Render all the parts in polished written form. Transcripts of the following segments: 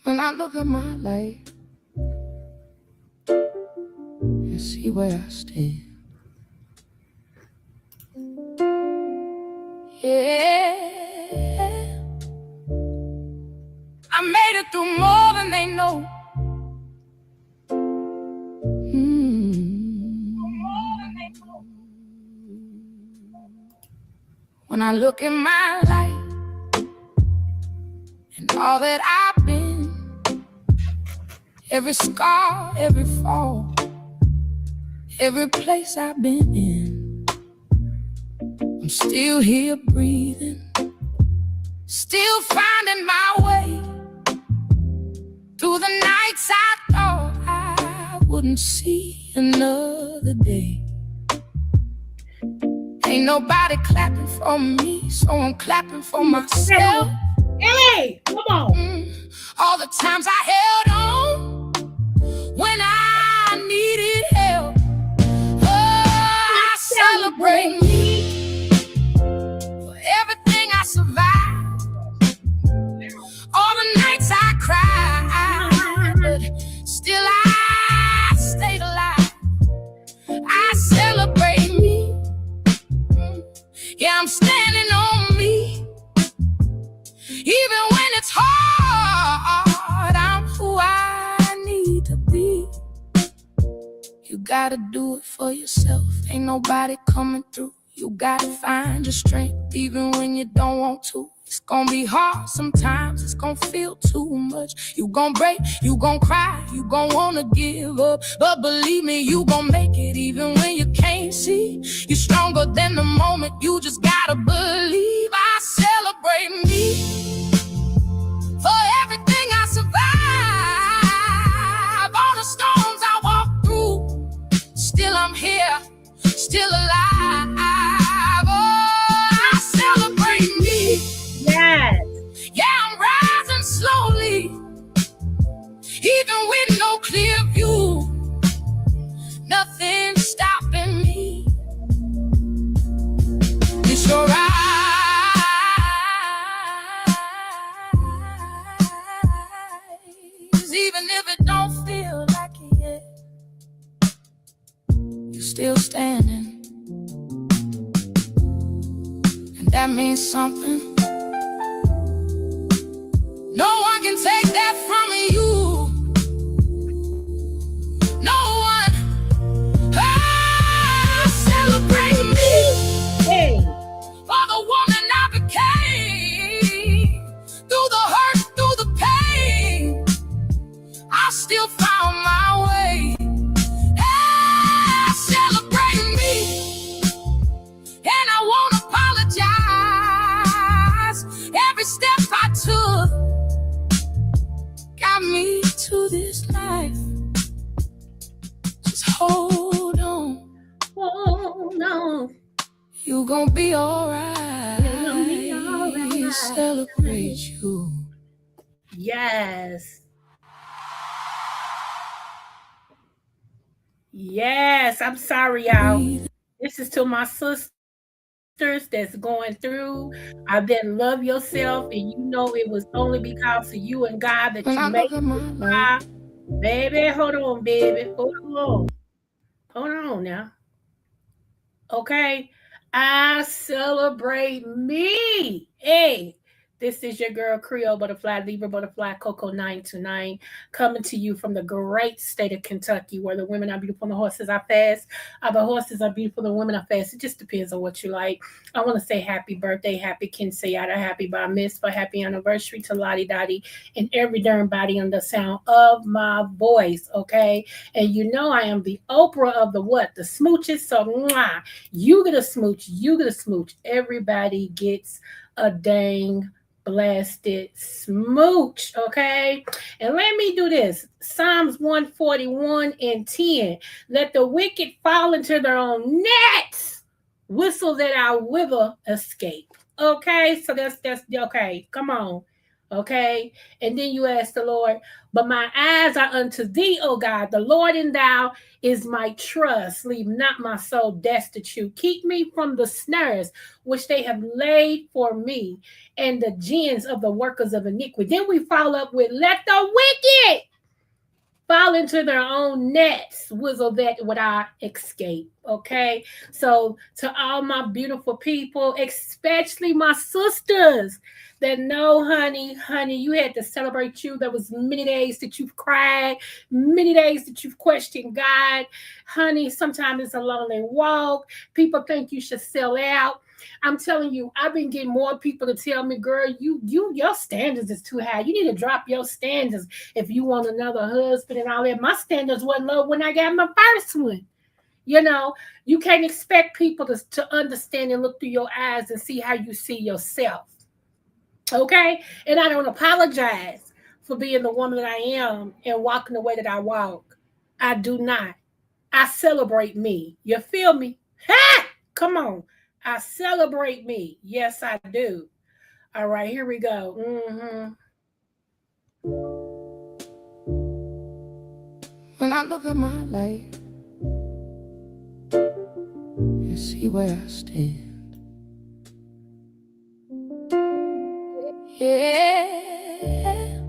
When I look at my life and see where I stand, yeah, I made it through more than they know. When I look at my life and all that I've been, every scar, every fall, every place I've been in, I'm still here breathing, still finding my way through the nights I thought I wouldn't see another day. Ain't nobody clapping for me, so I'm clapping for myself. Hey, come on. All the times I held on when I needed help. Oh, I celebrate me for everything I survived. All the nights I cried, but still I stayed alive. I celebrate me. Yeah, I'm standing on me. Even when it's hard, I'm who I need to be. You gotta do it for yourself. Ain't nobody coming through. You gotta find your strength even when you don't want to. It's gonna be hard sometimes, it's gonna feel too much. You gon' break, you gon' cry, you gon' wanna give up. But believe me, you gon' make it even when you can't see. You're stronger than the moment, you just gotta believe. I celebrate me for everything I survived. All the storms I walked through, still I'm here, still alive. Oh, I celebrate me. Yes. Yeah, I'm rising slowly, even with no clear view. Nothing's stopping me. It's your eyes, even if it don't feel like it yet. You're still standing, and that means something. No one can take that from you. No one. Ah, celebrate me. Hey. For the woman I became. Through the hurt, through the pain, I still found my way. Ah, celebrate me. And I won't apologize. Every step I took got me to this life. Just hold on. Hold on. You gon' be alright. We celebrate you. Yes. Yes, I'm sorry, y'all. This is to my sisters that's going through. I've been love yourself, and you know it was only because of you and God that you made it. Baby, hold on, baby. Hold on. Hold on now. Okay. I celebrate me. Hey. This is your girl, Creole Butterfly, Libra Butterfly, Coco 929, coming to you from the great state of Kentucky, where the women are beautiful and the horses are fast. The horses are beautiful, the women are fast. It just depends on what you like. I want to say happy birthday, happy Quinceañera, happy bar mitzvah, happy anniversary to Lottie Dottie and every darn body on the sound of my voice, okay? And you know I am the Oprah of the what? The smooches. So, mwah, you get a smooch, you get a smooch. Everybody gets a dang blasted smooch, okay? And let me do this. Psalms 141 and 10. Let the wicked fall into their own nets. Whistle that our wither escape. Okay, so that's okay. Come on. Okay. And then you ask the Lord, but my eyes are unto thee, O God. The Lord and thou is my trust. Leave not my soul destitute. Keep me from the snares which they have laid for me and the gins of the workers of iniquity. Then we follow up with, let the wicked fall into their own nets, whistle that without escape. Okay. So to all my beautiful people, especially my sisters that know, honey, you had to celebrate you. There was many days that you've cried, many days that you've questioned God. Honey, sometimes it's a lonely walk. People think you should sell out. I'm telling you, I've been getting more people to tell me, girl, your standards is too high. You need to drop your standards if you want another husband and all that. My standards wasn't low when I got my first one. You know, you can't expect people to understand and look through your eyes and see how you see yourself. Okay? And I don't apologize for being the woman that I am and walking the way that I walk. I do not. I celebrate me. You feel me? Ha! Come on. I celebrate me. Yes, I do. All right, here we go. When I look at my life and see where I stand, yeah,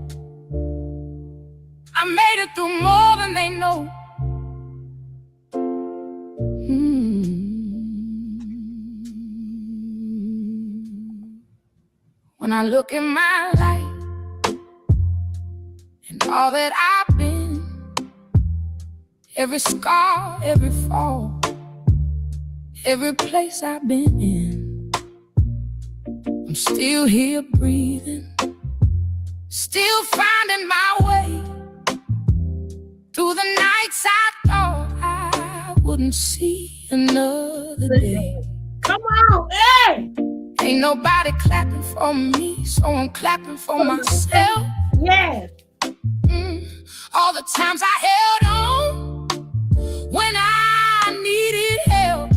I made it through more than they know. When I look at my life and all that I've been, every scar, every fall, every place I've been in, I'm still here breathing, still finding my way through the nights I thought I wouldn't see another day. Come on, hey! Ain't nobody clapping for me, so I'm clapping for myself. Yes. All the times I held on when I needed help.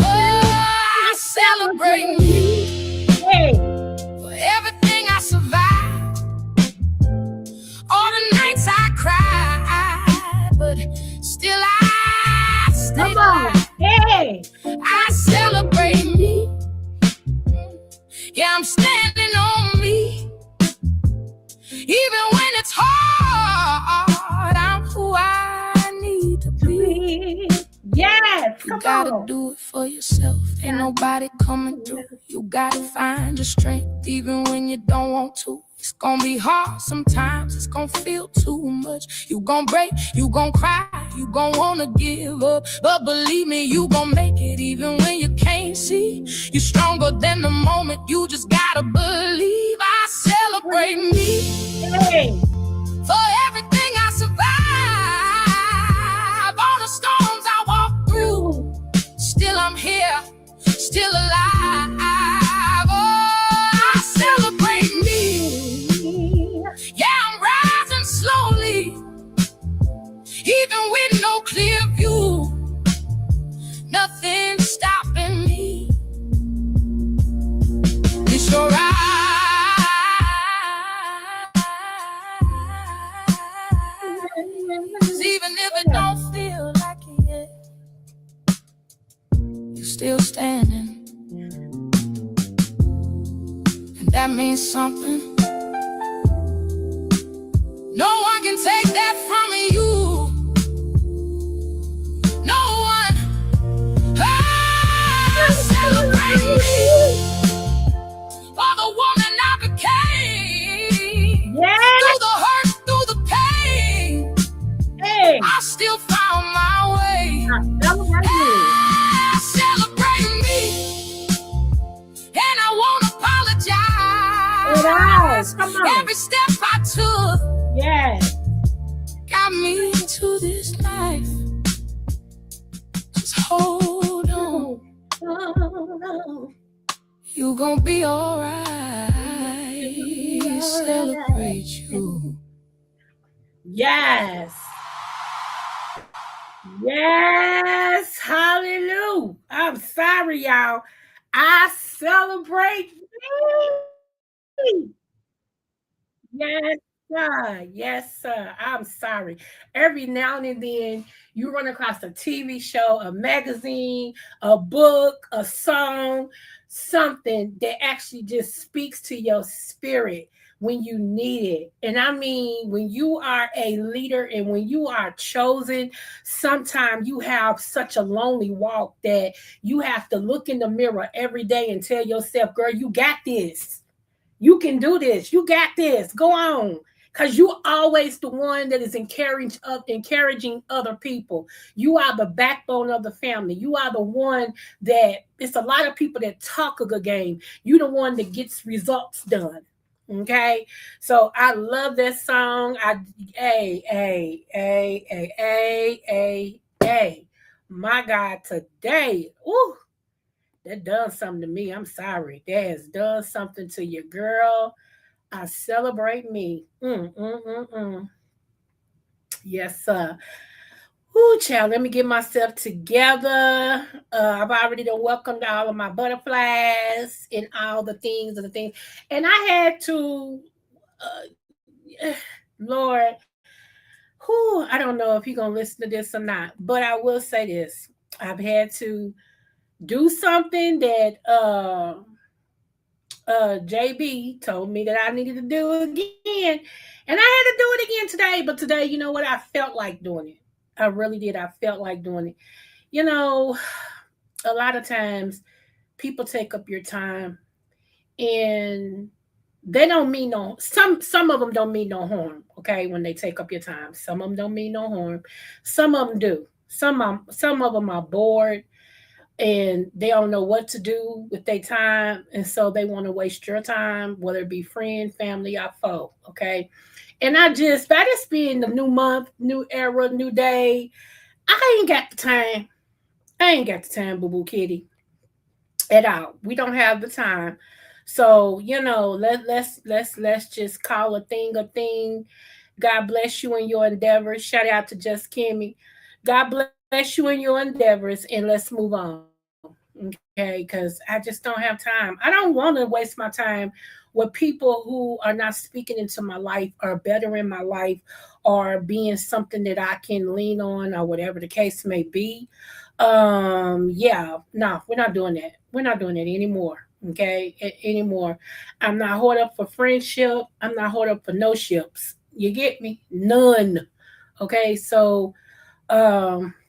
Oh, I celebrate me for everything I survived. All the nights I cried, but still I stayed alive. Hey. I celebrate me. Yeah, I'm standing on me. Even when it's hard, I'm who I need to be. Yes, you gotta do it for yourself. Ain't nobody coming through. You gotta find your strength even when you don't want to. It's gonna be hard sometimes, it's gonna feel too much. You gon' break, you gon' cry, you gon' wanna give up. But believe me, you gon' make it even when you can't see. You're stronger than the moment, you just gotta believe. I celebrate me for everything I survived. All the storms I walked through, still I'm here, still alive. Oh, I celebrate me. Yeah, I'm rising slowly, even with no clear view. Nothing's stopping me. It's your eyes. Even if it don't feel like it yet, you're still standing. And that means something. No one can take that from you. No one. I celebrate me for the woman I became. Through the hurt, through the pain, I still found my way. Celebrate me, and I won't apologize. Every step I took, got me to this life. Just hold on, you gon' be alright. Celebrate you. Yes. Yes. Hallelujah. I'm sorry, y'all. I celebrate me. Yes, sir. Yes, sir. I'm sorry. Every now and then you run across a TV show, a magazine, a book, a song, something that actually just speaks to your spirit when you need it. And I mean, when you are a leader and when you are chosen, sometimes you have such a lonely walk that you have to look in the mirror every day and tell yourself, girl, you got this. You can do this. You got this. Go on. Because you're always the one that is encouraging other people. You are the backbone of the family. You are the one that it's a lot of people that talk a good game. You the one that gets results done. Okay. So I love that song. A. My God, today. Ooh, that done something to me. I'm sorry. That has done something to your girl. I celebrate me. Yes, sir. Ooh, child, let me get myself together. I've already done welcomed all of my butterflies and all the things and the things. And I had to, Lord, who I don't know if you're gonna listen to this or not, but I will say this. I've had to do something that JB told me that I needed to do again. And I had to do it again today. But today, you know what? I felt like doing it. I really did. I felt like doing it. You know, a lot of times people take up your time and they don't mean no some of them don't mean no harm, okay, when they take up your time. Some of them don't mean no harm. Some of them do. Some of them are bored and they don't know what to do with their time, and so they want to waste your time, whether it be friend, family, or foe. Okay, and by this being the new month, new era, new day, I ain't got the time. I ain't got the time, boo boo kitty, at all. We don't have the time. So let's just call a thing a thing. God bless you in your endeavors. Shout out to Just Kimmy. God bless you in your endeavors, and let's move on. Okay, because I just don't have time. I don't want to waste my time with people who are not speaking into my life or bettering my life or being something that I can lean on or whatever the case may be. Yeah, no, we're not doing that. We're not doing it anymore. Okay, anymore. I'm not holding up for friendship. I'm not holding up for no ships. You get me? None. Okay, so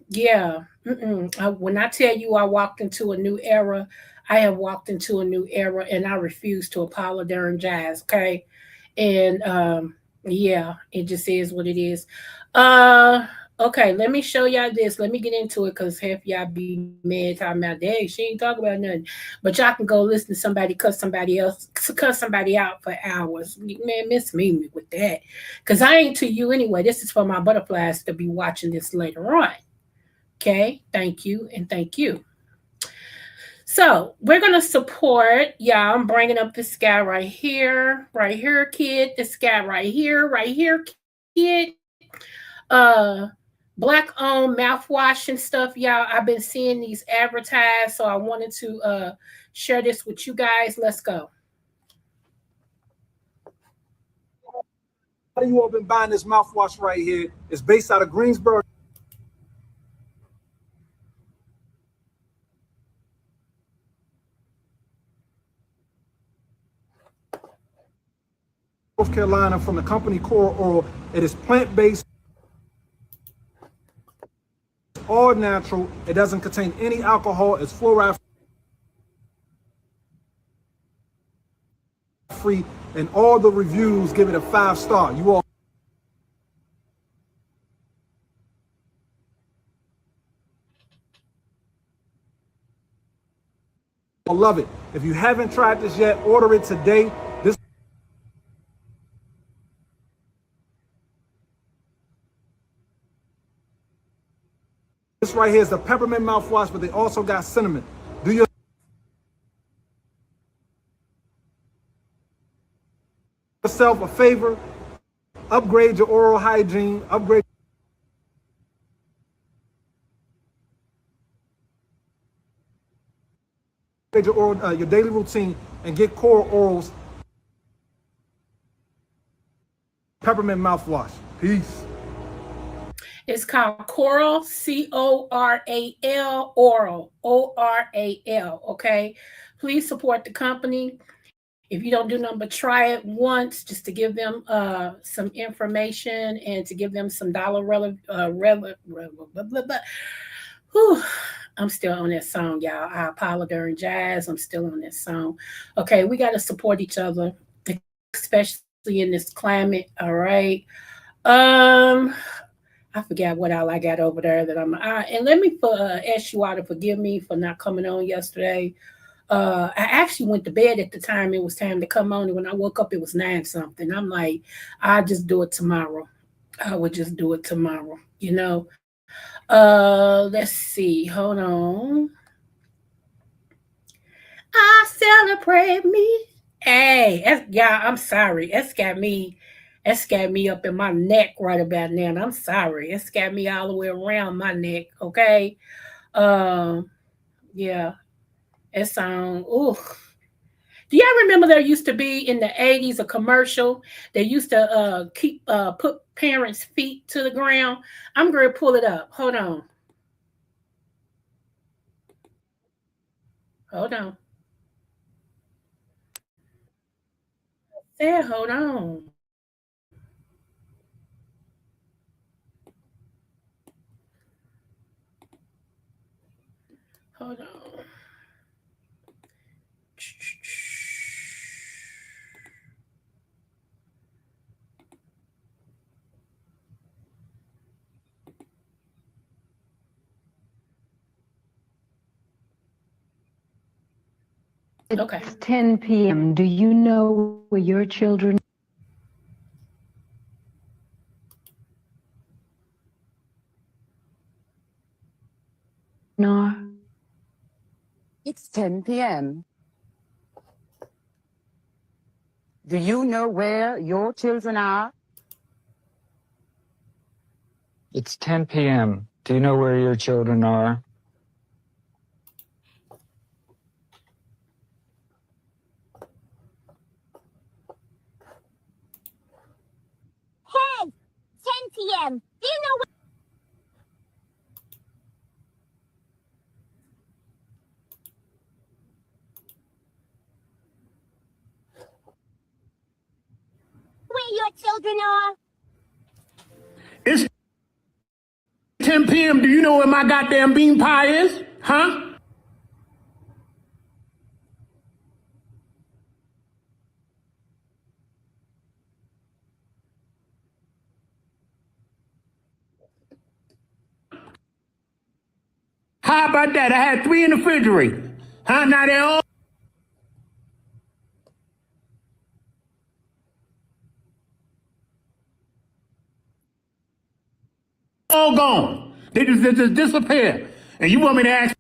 yeah. When I tell you I walked into a new era, I have walked into a new era, and I refuse to apologize. Okay, and yeah, it just is what it is. Uh, okay, let me show y'all this. Let me get into it because half y'all be mad talking about, dang, she ain't talking about nothing. But y'all can go listen to somebody cuss somebody out for hours. Man, miss me with that. Because I ain't to you anyway. This is for my butterflies to be watching this later on. Okay, thank you and thank you. So we're gonna support. Yeah, I'm bringing up this guy right here, kid. This guy right here, kid. Uh, black owned mouthwash and stuff, y'all. I've been seeing these advertised, so I wanted to share this with you guys. Let's go. How you all been buying this mouthwash right here? It's based out of Greensboro, North Carolina, from the company Core Oil. It is plant-based, all natural. It doesn't contain any alcohol. It's fluoride free, and all the reviews give it a 5-star. You all love it. If you haven't tried this yet, order it today. This right here is the peppermint mouthwash, but they also got cinnamon. Do yourself a favor, upgrade your oral hygiene, upgrade your daily routine, and get Core Orals peppermint mouthwash. Peace. It's called Coral, Coral, Oral, Oral. Okay. Please support the company. If you don't do nothing but try it once, just to give them some information and to give them some dollar Whew. I'm still on that song, y'all. I apologize. I'm still on that song. Okay, we got to support each other, especially in this climate. All right. I forgot what all I got over there that and let me ask you all to forgive me for not coming on yesterday. I actually went to bed at the time it was time to come on, and when I woke up, it was 9 something. I'm like, I'll just do it tomorrow. I would just do it tomorrow, you know. Let's see. Hold on. I celebrate me. Hey, yeah, I'm sorry. That's got me up in my neck right about now. I'm sorry. It's got me all the way around my neck. Okay. Um, yeah. It sounds. Ooh. Do y'all remember there used to be in the 80s a commercial that used to put parents' feet to the ground? I'm going to pull it up. Hold on. Hold on. Yeah, hold on. Hold on. Okay. It's 10 p.m. Do you know where your children are? It's 10 p.m. Do you know where your children are? It's 10 p.m. Do you know where your children are? Hey, 10 p.m. Do you know where your children are? It's 10 p.m. Do you know where my goddamn bean pie is? Huh? How about that? I had 3 in the refrigerator. Huh? Now they're all gone. They just disappear. And you want me to ask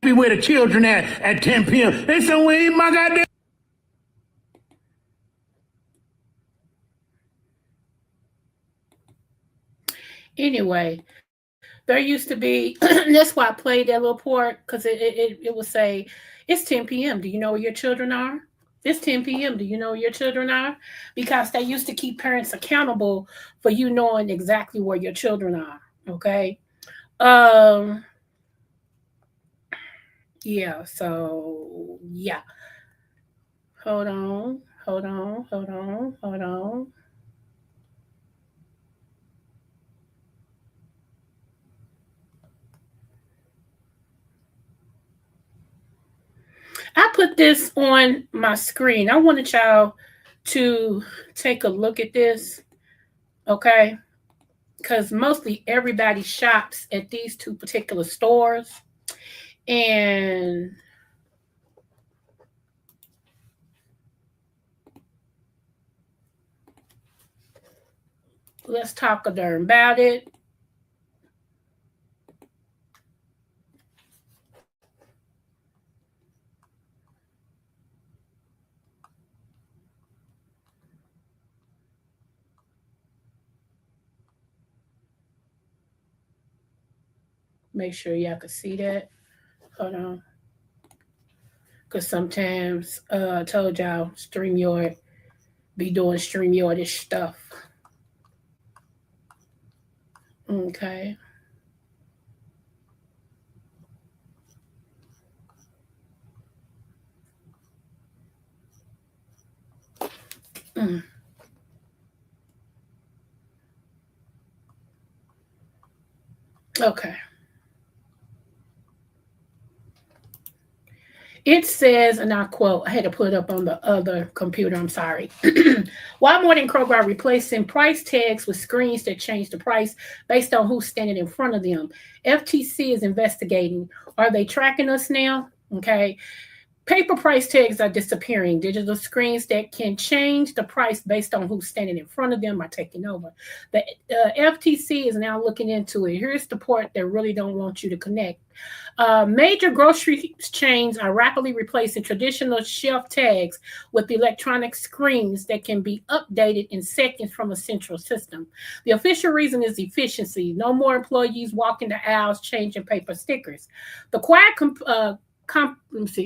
me where the children at 10 p.m.? They somewhere in my goddamn. Anyway, there used to be, that's why I played that little part, because it would say, it's 10 p.m. Do you know where your children are? It's 10 p.m. Do you know where your children are? Because they used to keep parents accountable for you knowing exactly where your children are. Okay. Um, yeah, so yeah. Hold on, hold on, hold on, hold on. I put this on my screen. I wanted y'all to take a look at this, okay? Because mostly everybody shops at these 2 particular stores. And let's talk a darn about it. Make sure y'all can see that. Hold on. Because sometimes I told y'all StreamYard be doing StreamYard stuff. Okay. Okay. It says, and I quote, I had to put it up on the other computer, I'm sorry. Walmart and Kroger are replacing price tags with screens that change the price based on who's standing in front of them. FTC is investigating. Are they tracking us now? Okay. Paper price tags are disappearing. Digital screens that can change the price based on who's standing in front of them are taking over. The FTC is now looking into it. Here's the part that really don't want you to connect. Major grocery chains are rapidly replacing traditional shelf tags with electronic screens that can be updated in seconds from a central system. The official reason is efficiency. No more employees walking the aisles changing paper stickers. The quiet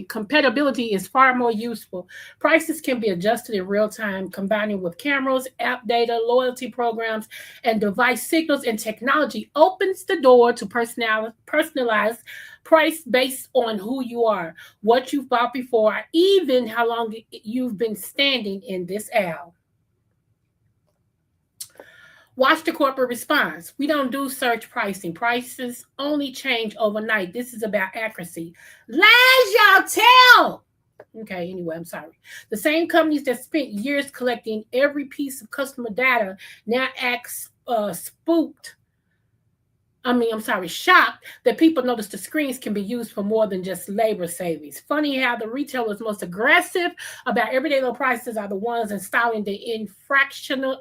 compatibility is far more useful. Prices can be adjusted in real time, combining with cameras, app data, loyalty programs, and device signals. And technology opens the door to personalized price based on who you are, what you've bought before, even how long you've been standing in this aisle. Watch the corporate response. We don't do search pricing. Prices only change overnight. This is about accuracy. Lies y'all tell. Okay, anyway, I'm sorry. The same companies that spent years collecting every piece of customer data now act shocked that people notice the screens can be used for more than just labor savings. Funny how the retailers most aggressive about everyday low prices are the ones installing the infractional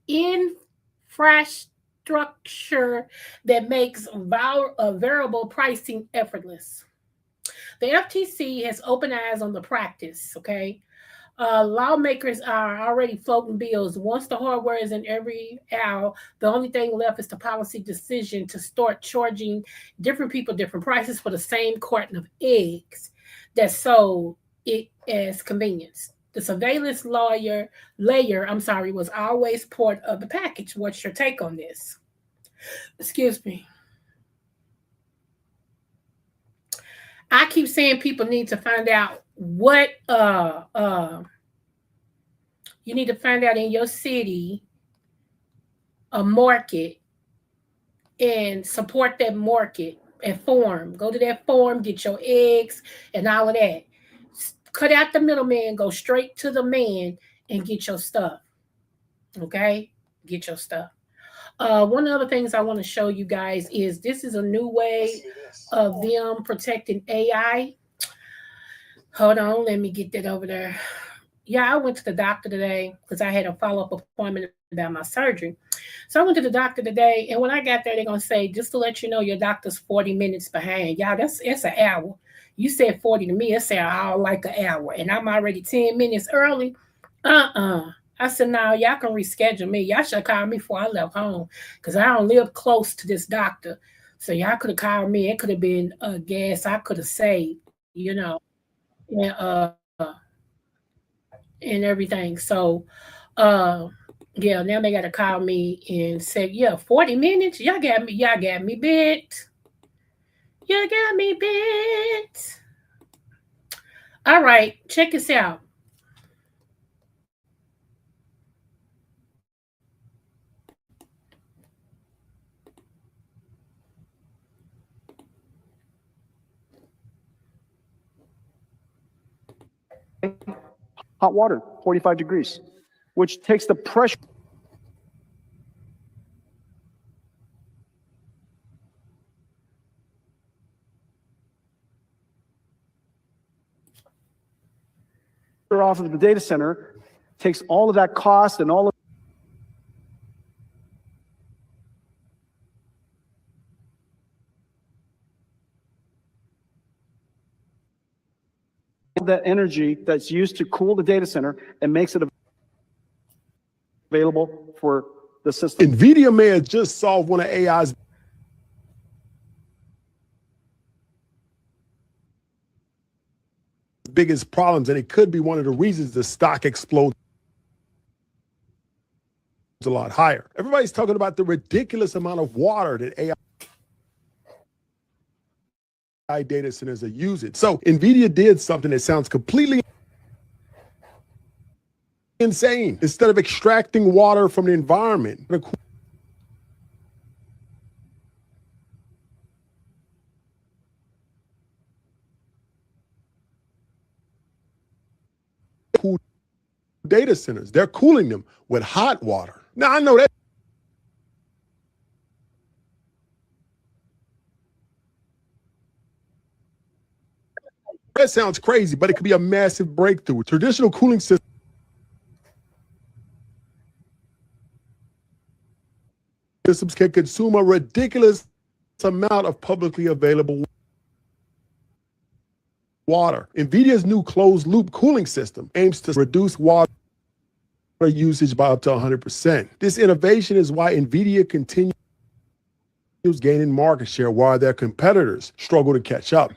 infrastructure that makes variable pricing effortless. The FTC has open eyes on the practice, okay? Lawmakers are already floating bills. Once the hardware is in every aisle, the only thing left is the policy decision to start charging different people different prices for the same carton of eggs that sold it as convenience. The surveillance layer, was always part of the package. What's your take on this? Excuse me. I keep saying people need to find out what you need to find out in your city a market and support that market and farm. Go to that farm, get your eggs and all of that. Cut out the middleman, go straight to the man and get your stuff. Okay? Get your stuff. One of the other things I want to show you guys is this is a new way of them protecting AI. Hold on, let me get that over there. Yeah, I went to the doctor today because I had a follow-up appointment about my surgery. So I went to the doctor today, and when I got there, they're going to say, just to let you know, your doctor's 40 minutes behind. Y'all, it's an hour. You said 40 to me, it sounds all like an hour, and I'm already 10 minutes early. I said, no, y'all can reschedule me. Y'all should have called me before I left home because I don't live close to this doctor. So y'all could have called me. It could have been gas I could have saved, and everything. So, yeah, now they got to call me and say, yeah, 40 minutes. Y'all got me bit. You got me bit. All right, check this out. Hot water, 45 degrees, which takes the pressure off of the data center, takes all of that cost and all of that energy that's used to cool the data center and makes it available for the system. NVIDIA may have just solved one of AI's biggest problems, and it could be one of the reasons the stock explodes. a lot higher. Everybody's talking about the ridiculous amount of water that AI data centers are using. So NVIDIA did something that sounds completely insane. Instead of extracting water from the environment, cool data centers, they're cooling them with hot water. Now, I know that sounds crazy, but it could be a massive breakthrough. Traditional cooling systems can consume a ridiculous amount of publicly available water. NVIDIA's new closed-loop cooling system aims to reduce water usage by up to 100%. This innovation is why NVIDIA continues gaining market share while their competitors struggle to catch up.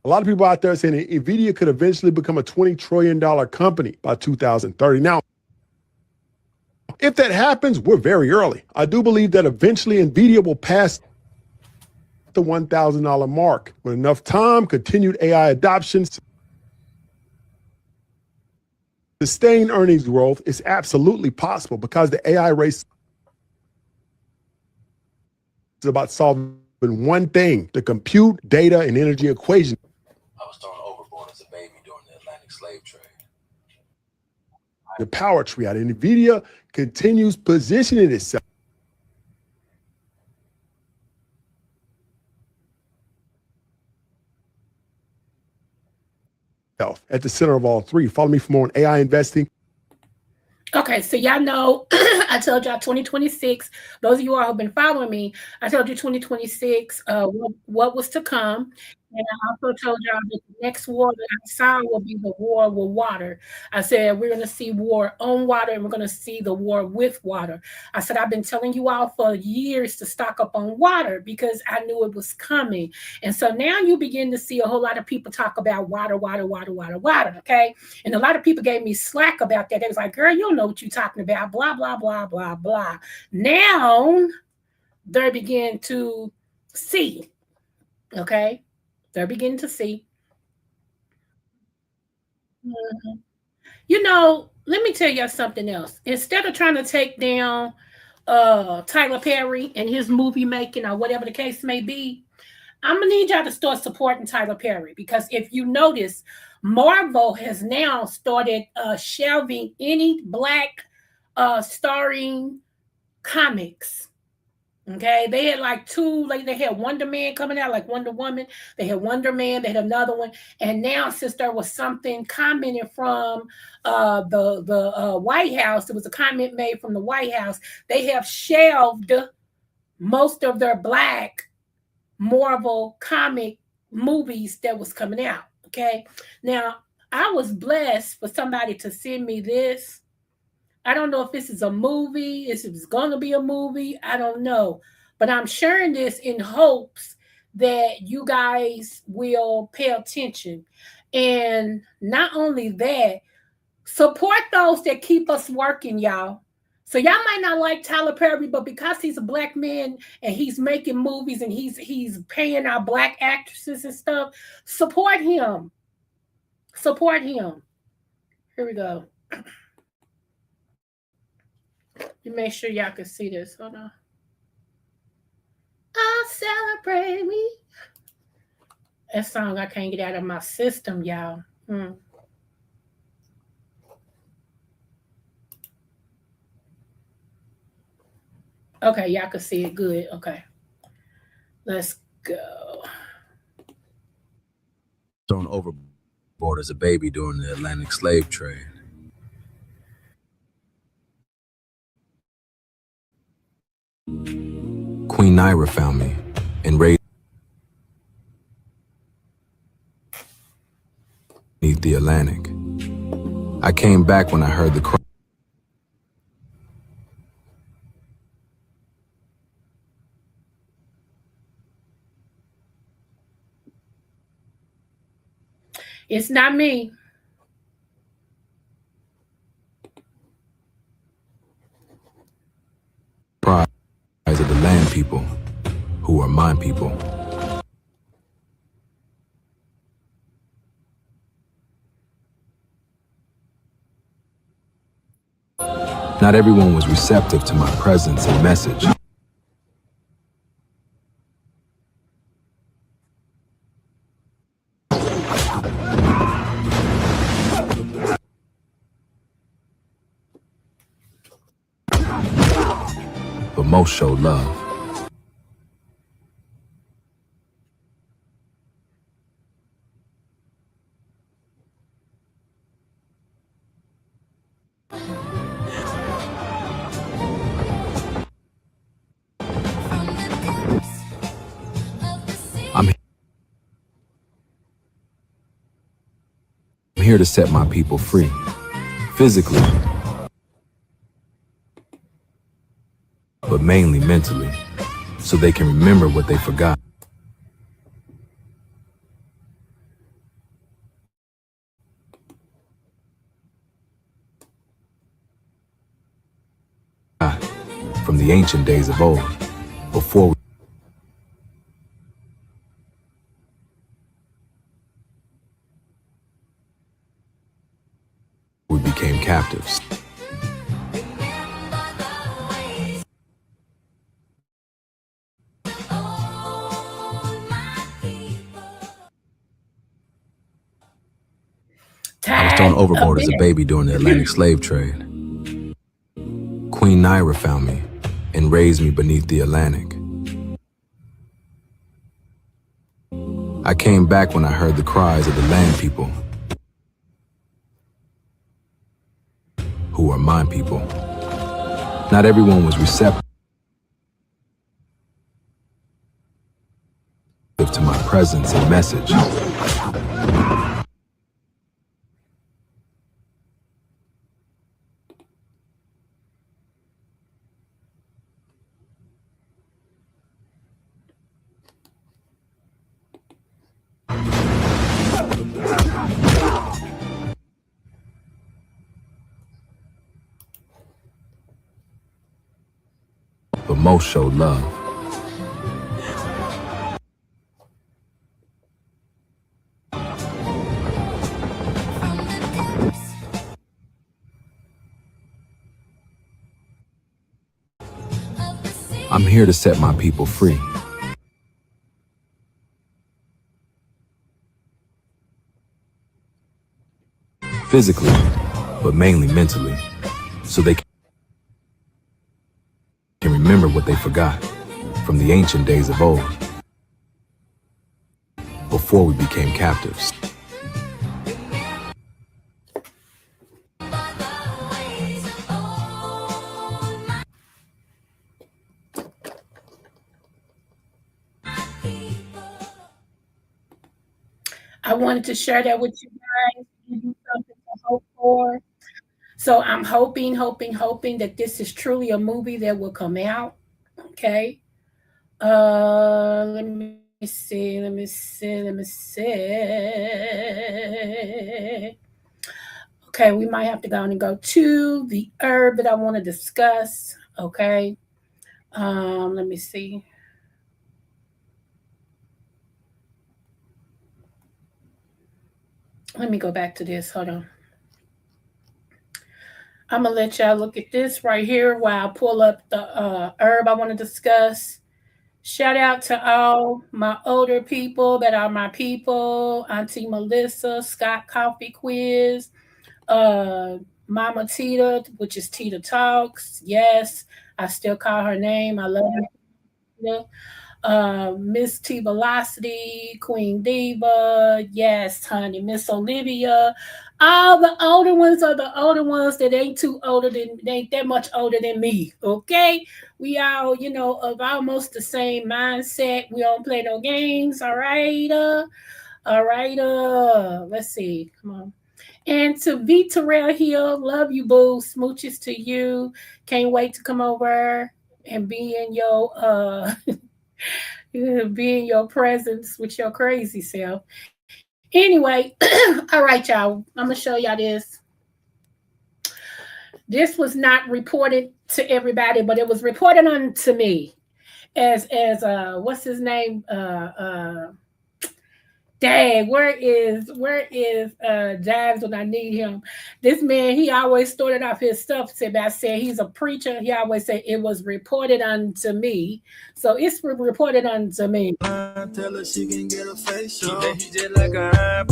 A lot of people out there saying that NVIDIA could eventually become a $20 trillion company by 2030. Now, if that happens, we're very early. I do believe that eventually NVIDIA will pass the $1,000 mark. With enough time, continued AI adoption, sustained earnings growth is absolutely possible because the AI race is about solving one thing: the compute, data, and energy equation. I was thrown overboard as a baby during the Atlantic slave trade. The power tree out. NVIDIA continues positioning itself at the center of all three. Follow me for more on AI investing. Okay, so y'all know I told y'all 2026. Those of you all who've been following me, I told you 2026 what was to come. And I also told y'all that the next war that I saw will be the war with water. I said we're going to see war on water and we're going to see the war with water. I said I've been telling you all for years to stock up on water because I knew it was coming. And so now you begin to see a whole lot of people talk about water, okay? And a lot of people gave me slack about that. They was like, girl, you don't know what you're talking about, blah, blah, blah, blah, blah. Now they're beginning to see, okay? They're beginning to see. Mhm. You know, let me tell you something else. Instead of trying to take down Tyler Perry and his movie making or whatever the case may be, I'm gonna need y'all to start supporting Tyler Perry because if you notice, Marvel has now started shelving any black starring comics. Okay, they had like two, like they had Wonder Man coming out, like Wonder Woman. They had Wonder Man, they had another one, and now since there was something commented from the White House, there was a comment made from the White House. They have shelved most of their black Marvel comic movies that was coming out. Okay, now I was blessed for somebody to send me this. I don't know if this is a movie, if it's going to be a movie. I don't know. But I'm sharing this in hopes that you guys will pay attention. And not only that, support those that keep us working, y'all. So y'all might not like Tyler Perry, but because he's a black man and he's making movies and he's paying our black actresses and stuff, support him. Support him. Here we go. You make sure y'all can see this. Hold on. I'll celebrate me. That song I can't get out of my system, y'all. Okay, y'all can see it good. Okay. Let's go. Thrown overboard as a baby during the Atlantic slave trade. Queen Naira found me and raised beneath the Atlantic. I came back when I heard the cry. It's not me. land people, who are my people. Not everyone was receptive to my presence and message. But most showed love. I'm here to set my people free, physically, but mainly mentally, so they can remember what they forgot. From the ancient days of old, before we became captives. I was thrown overboard as a baby during the Atlantic slave trade. Queen Naira found me and raised me beneath the Atlantic. I came back when I heard the cries of the land people, who are my people. Not everyone was receptive to my presence and message. But most showed love. I'm here to set my people free. Physically, but mainly mentally, so they can remember what they forgot from the ancient days of old, before we became captives. I wanted to share that with you guys, give you something to hope for. So I'm hoping that this is truly a movie that will come out. Okay. Let me see. Okay, we might have to go on and go to the herb that I want to discuss. Okay. Let me see. Let me go back to this. Hold on. I'm going to let y'all look at this right here while I pull up the herb I want to discuss. Shout out to all my older people that are my people. Auntie Melissa, Scott Coffee Quiz, Mama Tita, which is Tita Talks. Yes, I still call her name. I love her. Miss T Velocity, Queen Diva, yes, honey, Miss Olivia. All the older ones are the older ones that ain't that much older than me. Okay, we all, of almost the same mindset. We don't play no games. All right, let's see. Come on. And to V Terrell Hill, love you, boo. Smooches to you. Can't wait to come over and be in your be in your presence with your crazy self. Anyway, all right, y'all. I'm gonna show y'all this. This was not reported to everybody, but it was reported on to me. as what's his name? Dang, where is James when I need him? This man, he always started off his stuff about saying he's a preacher. He always said it was reported unto me. So it's reported unto me. Tell her she can get a facial. He just like a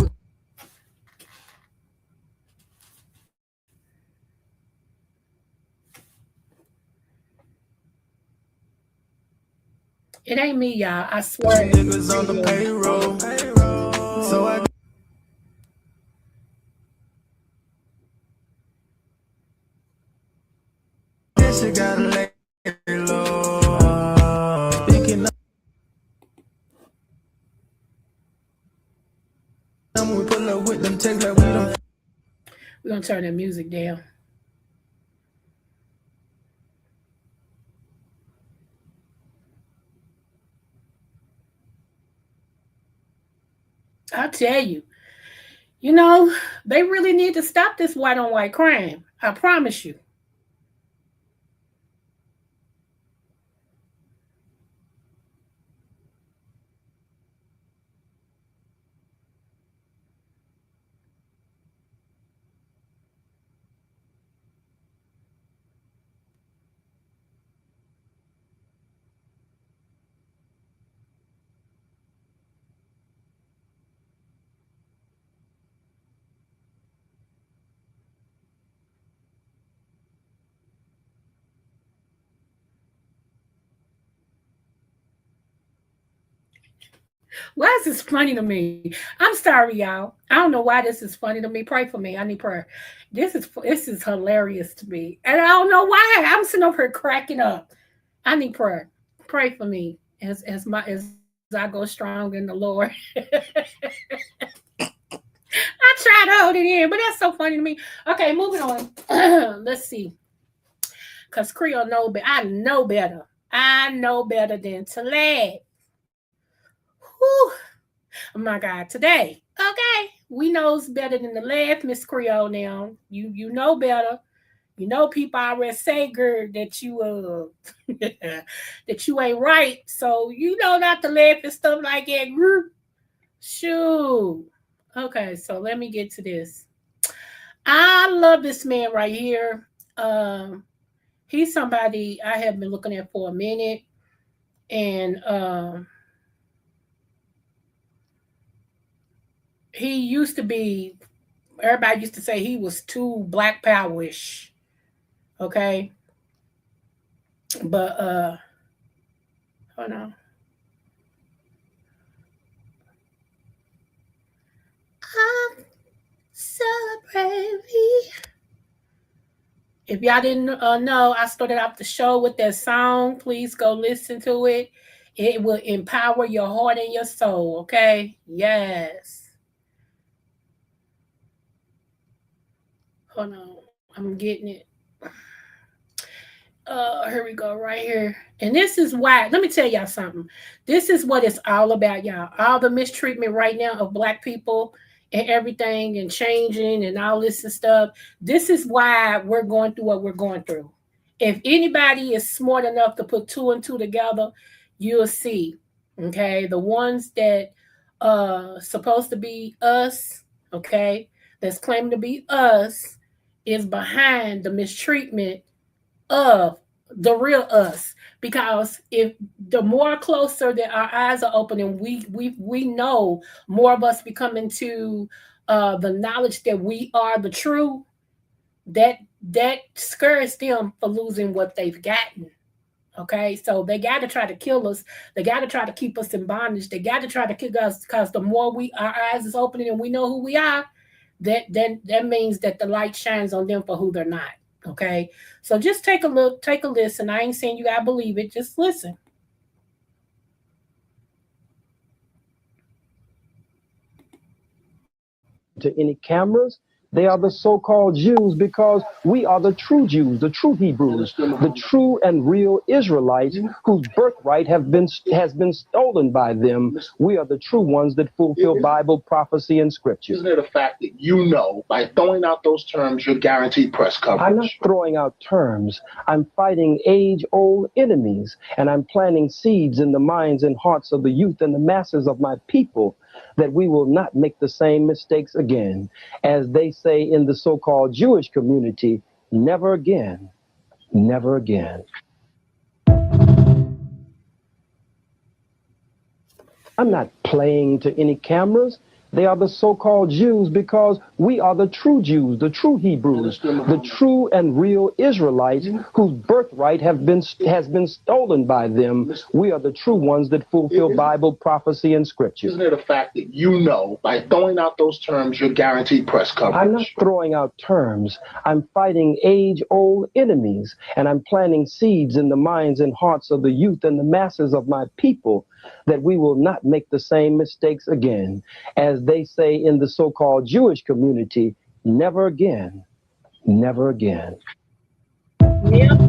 It ain't me, y'all. I swear. Niggas on the payroll. So I guess you gotta lay low. Speaking of them, we pull up with them takes like we don't. We're gonna turn the music down. I tell you, they really need to stop this white on white crime. I promise you. Why is this funny to me? I'm sorry, y'all. I don't know why this is funny to me. Pray for me. I need prayer. This is hilarious to me. And I don't know why. I'm sitting over here cracking up. I need prayer. Pray for me as I go strong in the Lord. I try to hold it in, but that's so funny to me. Okay, moving on. Let's see. Because Creole know better. I know better. I know better than to laugh. Whew. Oh my God, today. Okay. We knows better than to laugh, Miss Creole now. You know better. You know people already say, girl, that you that you ain't right. So you know not to laugh and stuff like that. Shoot. Okay, so let me get to this. I love this man right here. He's somebody I have been looking at for a minute. And he used to be, everybody used to say he was too Black Power-ish. Okay. But hold on. Celebrate me. If y'all didn't know, I started off the show with that song. Please go listen to it. It will empower your heart and your soul, okay? Yes. Hold on. I'm getting it. Here we go, right here. And this is why, let me tell y'all something. This is what it's all about, y'all. All the mistreatment right now of Black people and everything and changing and all this and stuff. This is why we're going through what we're going through. If anybody is smart enough to put two and two together, you'll see. Okay, the ones that supposed to be us, okay, that's claiming to be us, is behind the mistreatment of the real us. Because if the more closer that our eyes are open and we know more of us becoming to the knowledge that we are the true, that scares them for losing what they've gotten. Okay, so they got to try to kill us. They got to try to keep us in bondage. They got to try to kill us, because the more our eyes is opening and we know who we are, that means that the light shines on them for who they're not. Okay, so just take a look, take a listen. I ain't saying you gotta believe it, just listen. To any cameras, They are the so-called Jews because we are the true Jews, the true Hebrews, the true and real Israelites whose birthright has been stolen by them. We are the true ones that fulfill Bible prophecy and scripture. Isn't it a fact that you know by throwing out those terms, you're guaranteed press coverage? I'm not throwing out terms. I'm fighting age-old enemies, and I'm planting seeds in the minds and hearts of the youth and the masses of my people that we will not make the same mistakes again. As they say in the so-called Jewish community, never again, never again. I'm not playing to any cameras. They are the so-called Jews because we are the true Jews, the true Hebrews, the true and real Israelites whose birthright has been stolen by them. We are the true ones that fulfill Bible prophecy and scripture. Isn't it a fact that you know by throwing out those terms, you're guaranteed press coverage? I'm not throwing out terms. I'm fighting age-old enemies, and I'm planting seeds in the minds and hearts of the youth and the masses of my people that we will not make the same mistakes again. As they say in the so-called Jewish community, never again, never again. Yep.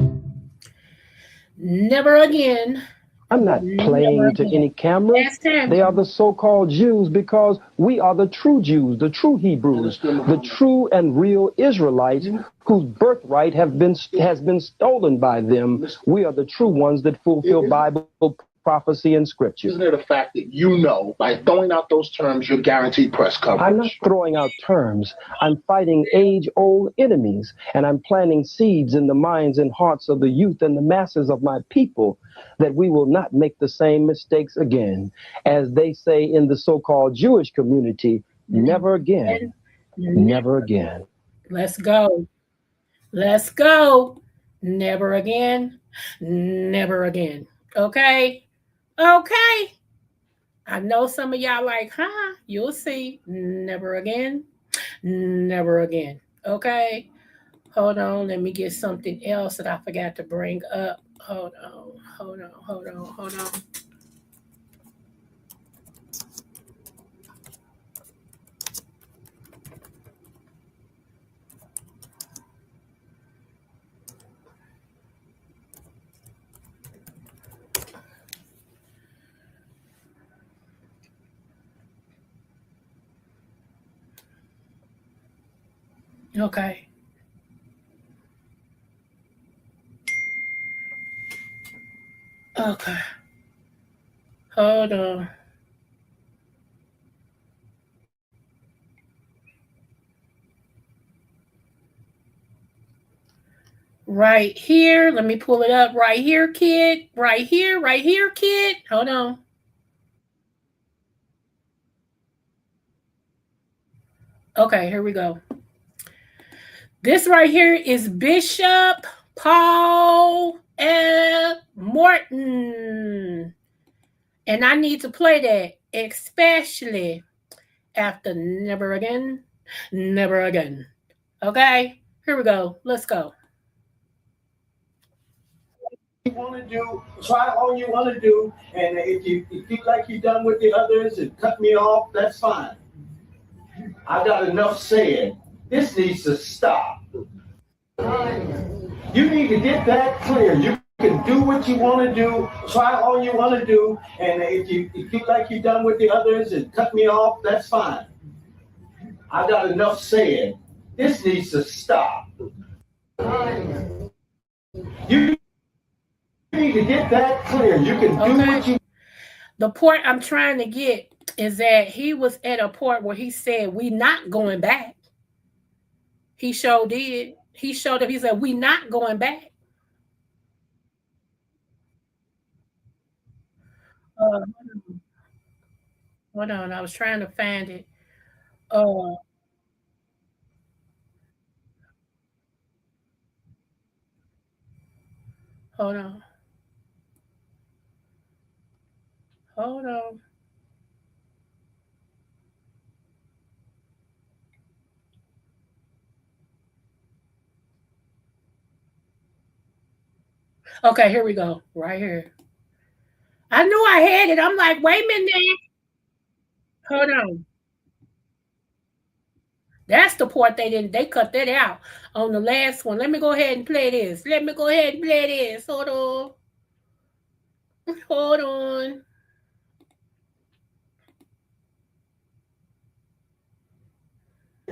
Never again. I'm not playing to any cameras. They are the so-called Jews because we are the true Jews, the true Hebrews, the true and real Israelites whose birthright has been stolen by them. We are the true ones that fulfill Bible prophecy and scripture. Isn't it a fact that you know by throwing out those terms, you're guaranteed press coverage? I'm not throwing out terms. I'm fighting age-old enemies, and I'm planting seeds in the minds and hearts of the youth and the masses of my people that we will not make the same mistakes again. As they say in the so-called Jewish community, never again, never again. Let's go. Let's go. Never again, never again. Okay? Okay. I know some of y'all like, huh? You'll see. Never again. Never again. Okay? Hold on. Let me get something else that I forgot to bring up. Hold on. Hold on. Hold on. Hold on. Okay. Okay. Hold on. Right here. Let me pull it up. Right here, kid. Right here, kid. Hold on. Okay, here we go. This right here is Bishop Paul L. Morton. And I need to play that, especially after Never Again, Never Again. Okay, here we go. Let's go. You want to do, try all you want to do, and if you feel like you're done with the others and cut me off, that's fine. I got enough saying. This needs to stop. You need to get that clear. You can do what you want to do, try all you want to do, and if you feel like you're done with the others and cut me off, that's fine. I got enough saying. This needs to stop. You need to get that clear. You can do what you. The point I'm trying to get is that he was at a point where he said, "We not going back." He sure did. He showed up. He said, "We not going back." Hold on. I was trying to find it. Hold on. Hold on. Okay, here we go. Right here. I knew I had it. I'm like, wait a minute. Hold on. That's the part they cut that out on the last one. Let me go ahead and play this. Hold on. Hold on.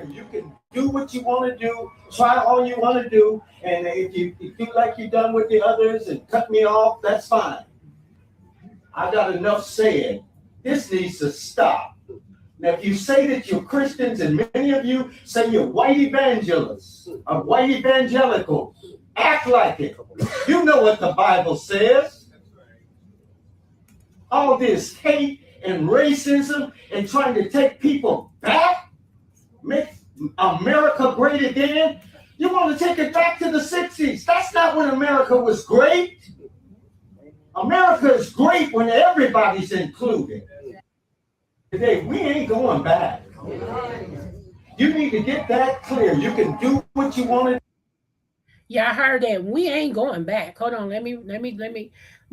You can do what you want to do, try all you want to do, and if you feel like you're done with the others and cut me off, that's fine. I got enough saying. This needs to stop. Now, if you say that you're Christians, and many of you say you're white evangelists or white evangelicals, act like it. You know what the Bible says. All this hate and racism and trying to take people back, make America great again. You want to take it back to the 60s. That's not when America was great. America is great when everybody's included. Today, we ain't going back. You need to get that clear. You can do what you want to do. Yeah, I heard that. We ain't going back. Hold on. Let me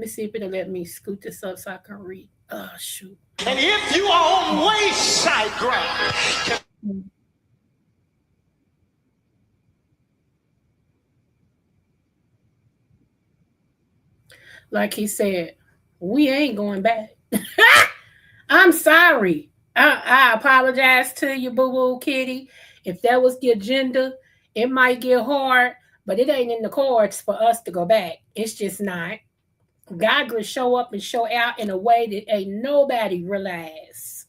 see if it'll let me scoot this up so I can read. Oh, shoot. And if you are on wayside ground, like he said, we ain't going back. I'm sorry. I apologize to you, boo-boo kitty. If that was the agenda, it might get hard, but it ain't in the cards for us to go back. It's just not. God will show up and show out in a way that ain't nobody realize.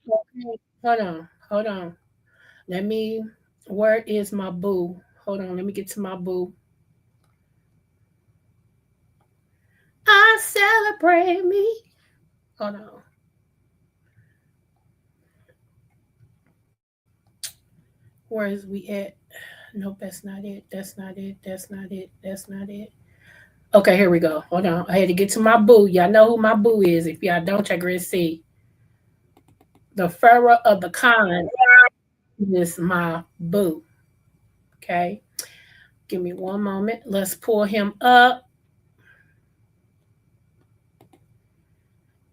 Okay, hold on. Where is my boo? Hold on, let me get to my boo. I celebrate me. Hold on. Where is we at? Nope, that's not it. Okay, here we go. Hold on. I had to get to my boo. Y'all know who my boo is. If y'all don't, check her and see. The Pharaoh of the Con is my boo. Okay. Give me one moment. Let's pull him up.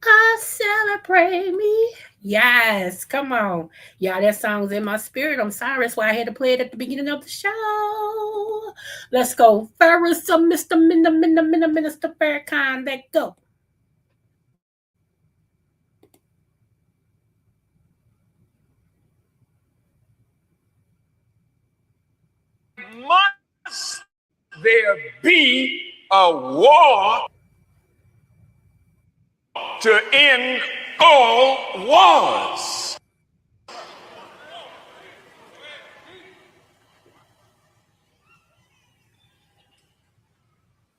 I celebrate me. Yes, come on. Y'all, that song's in my spirit. I'm sorry. That's why I had to play it at the beginning of the show. Let's go. First, Mr. Minister Farrakhan. Let's go. Must there be a war to end all wars?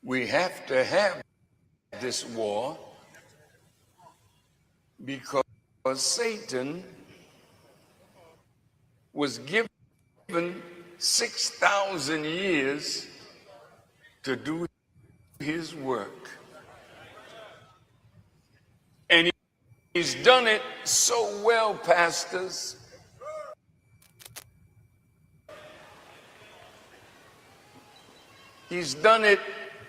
We have to have this war because Satan was given 6,000 years to do his work. And he's done it so well, pastors. He's done it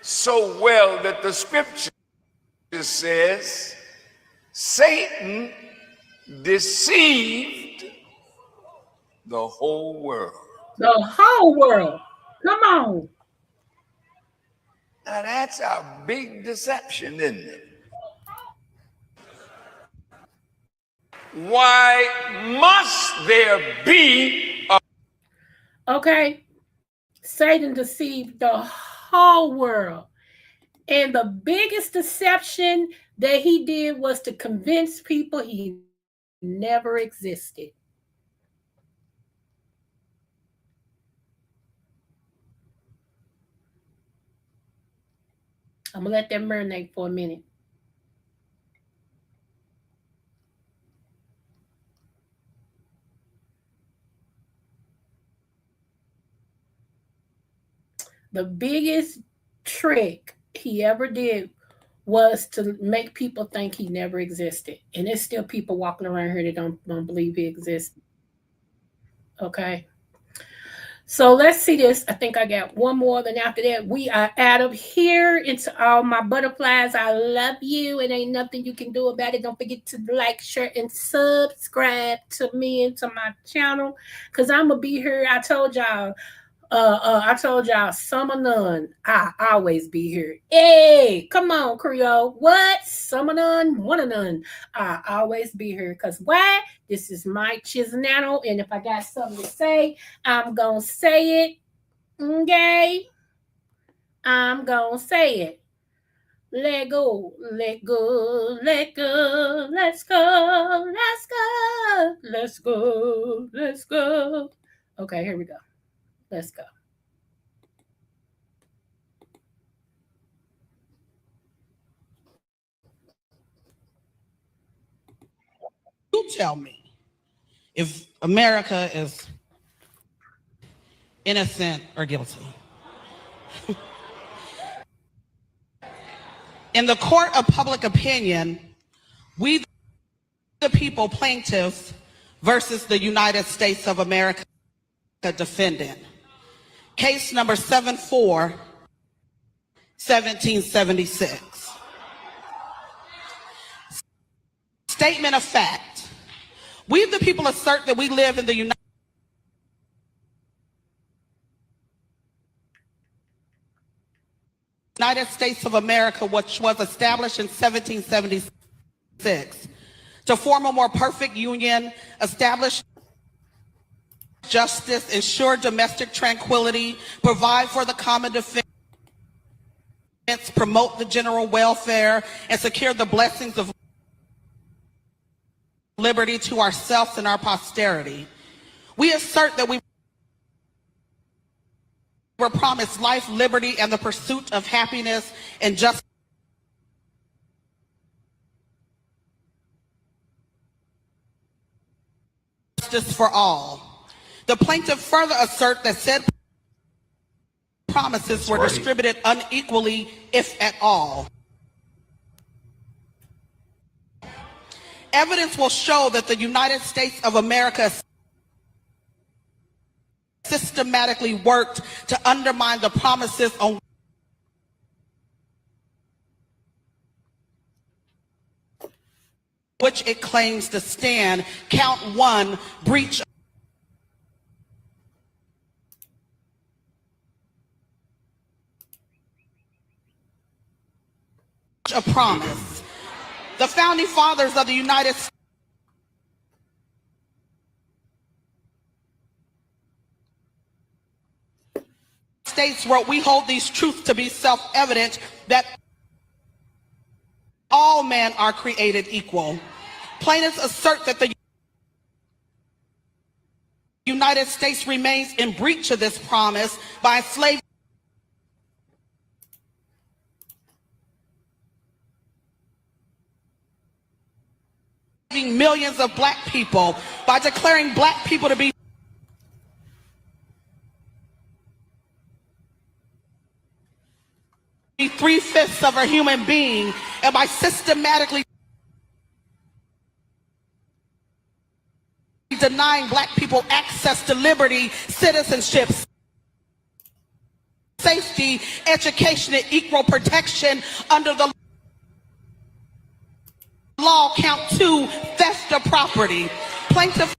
so well that the scripture says Satan deceived the whole world. The whole world. Come on. Now that's a big deception, isn't it? Why must there be a... Okay. Satan deceived the whole world. And the biggest deception that he did was to convince people he never existed. I'm going to let that marinate for a minute. The biggest trick he ever did was to make people think he never existed. And there's still people walking around here that don't believe he existed. Okay. So let's see this. I think I got one more. Then after that, we are out of here. Into all my butterflies, I love you. It ain't nothing you can do about it. Don't forget to like, share, and subscribe to me and to my channel. Cause I'm gonna be here. I told y'all, some or none. I always be here. Hey, come on, Creole. What? Some or none, one or none. I always be here. Cause why? This is my Chiznano, and if I got something to say, I'm gonna say it. Okay? I'm gonna say it. Let go, let go, let go, let's go, let's go, let's go, let's go. Okay, here we go. Let's go. You tell me if America is innocent or guilty. In the court of public opinion, we the people plaintiffs versus the United States of America defendant. Case number 74-1776. Statement of fact. We the people assert that we live in the United States of America, which was established in 1776 to form a more perfect union, establish justice, ensure domestic tranquility, provide for the common defense, promote the general welfare, and secure the blessings of liberty to ourselves and our posterity. We assert that we were promised life, liberty, and the pursuit of happiness and justice for all. The plaintiff further assert that said promises were distributed unequally, if at all. Evidence will show that the United States of America systematically worked to undermine the promises on which it claims to stand. Count 1, breach of promise. The founding fathers of the United States wrote, "We hold these truths to be self-evident that all men are created equal." Plaintiffs assert that the United States remains in breach of this promise by enslaving millions of black people, by declaring black people to be three-fifths of a human being, and by systematically denying black people access to liberty, citizenship, safety, education, and equal protection under the law. Count 2, theft of property. Plaintiff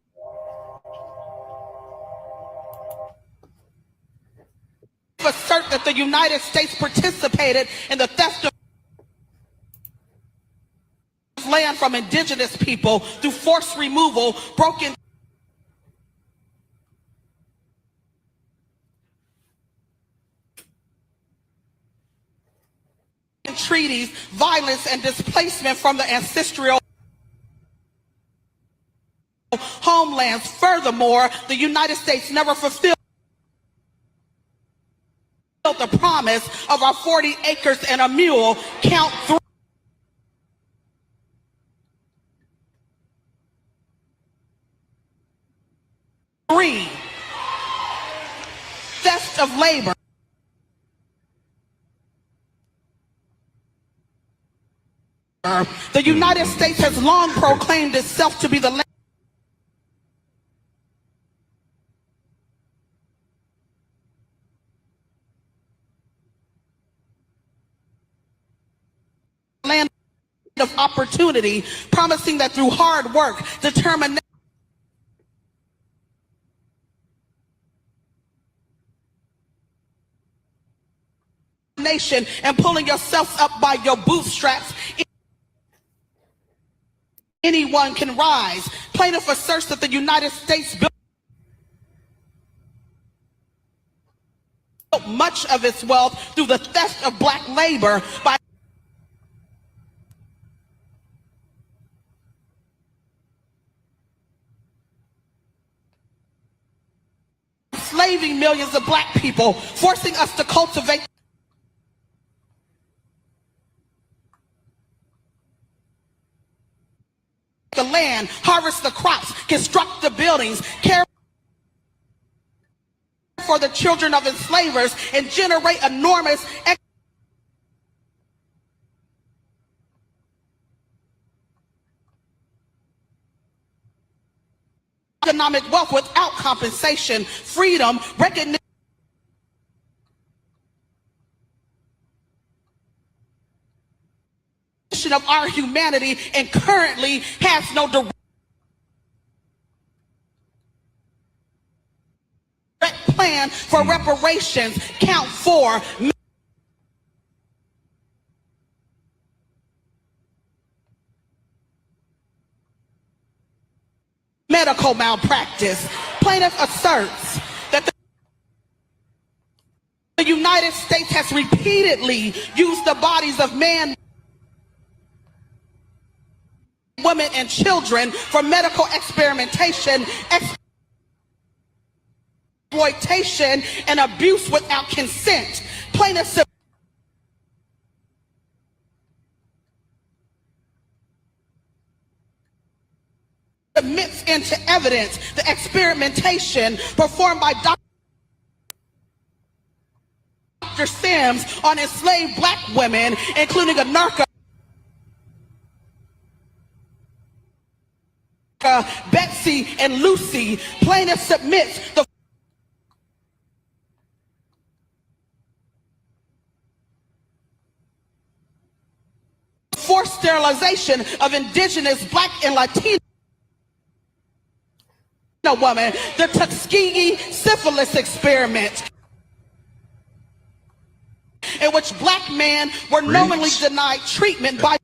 assert that the United States participated in the theft of land from indigenous people through forced removal, broken treaties, violence, and displacement from the ancestral homelands. Furthermore, the United States never fulfilled the promise of our 40 acres and a mule. Count 3, theft of labor. The United States has long proclaimed itself to be the of opportunity, promising that through hard work, determination, and pulling yourselves up by your bootstraps, anyone can rise. Plaintiff asserts that the United States built much of its wealth through the theft of black labor by enslaving millions of black people, forcing us to cultivate the land, harvest the crops, construct the buildings, care for the children of enslavers, and generate enormous economic wealth without compensation, freedom, recognition of our humanity, and currently has no direct plan for reparations. Count 4. Medical malpractice. Plaintiff asserts that the United States has repeatedly used the bodies of men, women, and children for medical experimentation, exploitation, and abuse without consent. Plaintiff submits into evidence the experimentation performed by Dr. Sims on enslaved black women, including a narco Betsy and Lucy. Plaintiff submits the forced sterilization of indigenous black and Latino woman, the Tuskegee syphilis experiment, in which black men were knowingly denied treatment by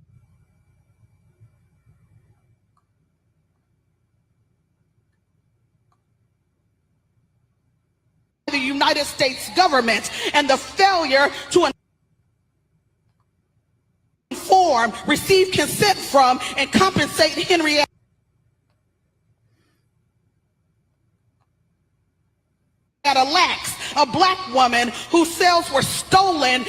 the United States government, and the failure to inform, receive consent from, and compensate Henrietta Lacks, a black woman whose cells were stolen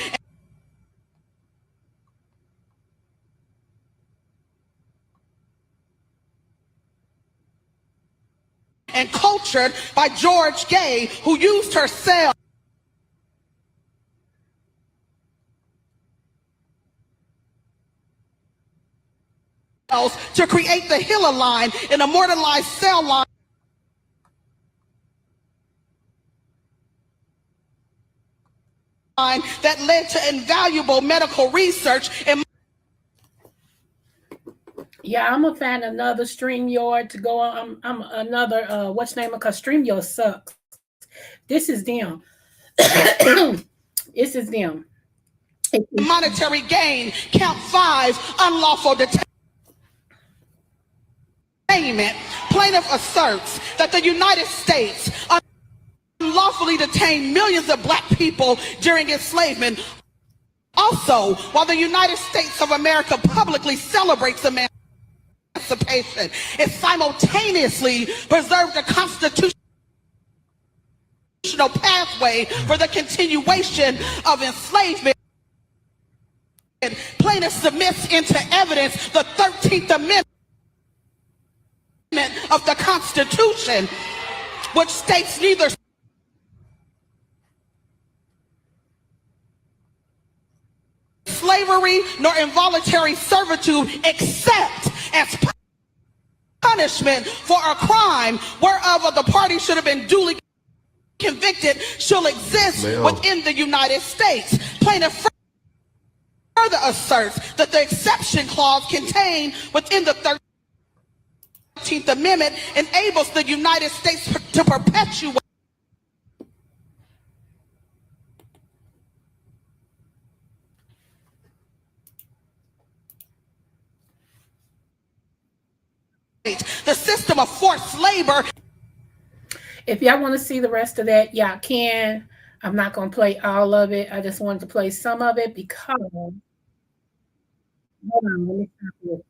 and cultured by George Gay, who used her cells to create the HeLa line, an immortalized cell line that led to invaluable medical research. And yeah, I'm gonna find another StreamYard to go on. I'm another what's name, because StreamYard sucks. This is them. This is them. Monetary gain. Count 5, unlawful detainment. Plaintiff asserts that the United States unlawfully detained millions of black people during enslavement. Also, while the United States of America publicly celebrates emancipation, it simultaneously preserved a constitutional pathway for the continuation of enslavement. Plaintiff submits into evidence the 13th Amendment of the Constitution, which states neither slavery nor involuntary servitude except as punishment for a crime whereof the party should have been duly convicted shall exist within the United States. Plaintiff further asserts that the exception clause contained within the 13th Amendment enables the United States to perpetuate the system of forced labor. If y'all want to see the rest of that, y'all can. I'm not going to play all of it. I just wanted to play some of it because, hold on, let me stop it.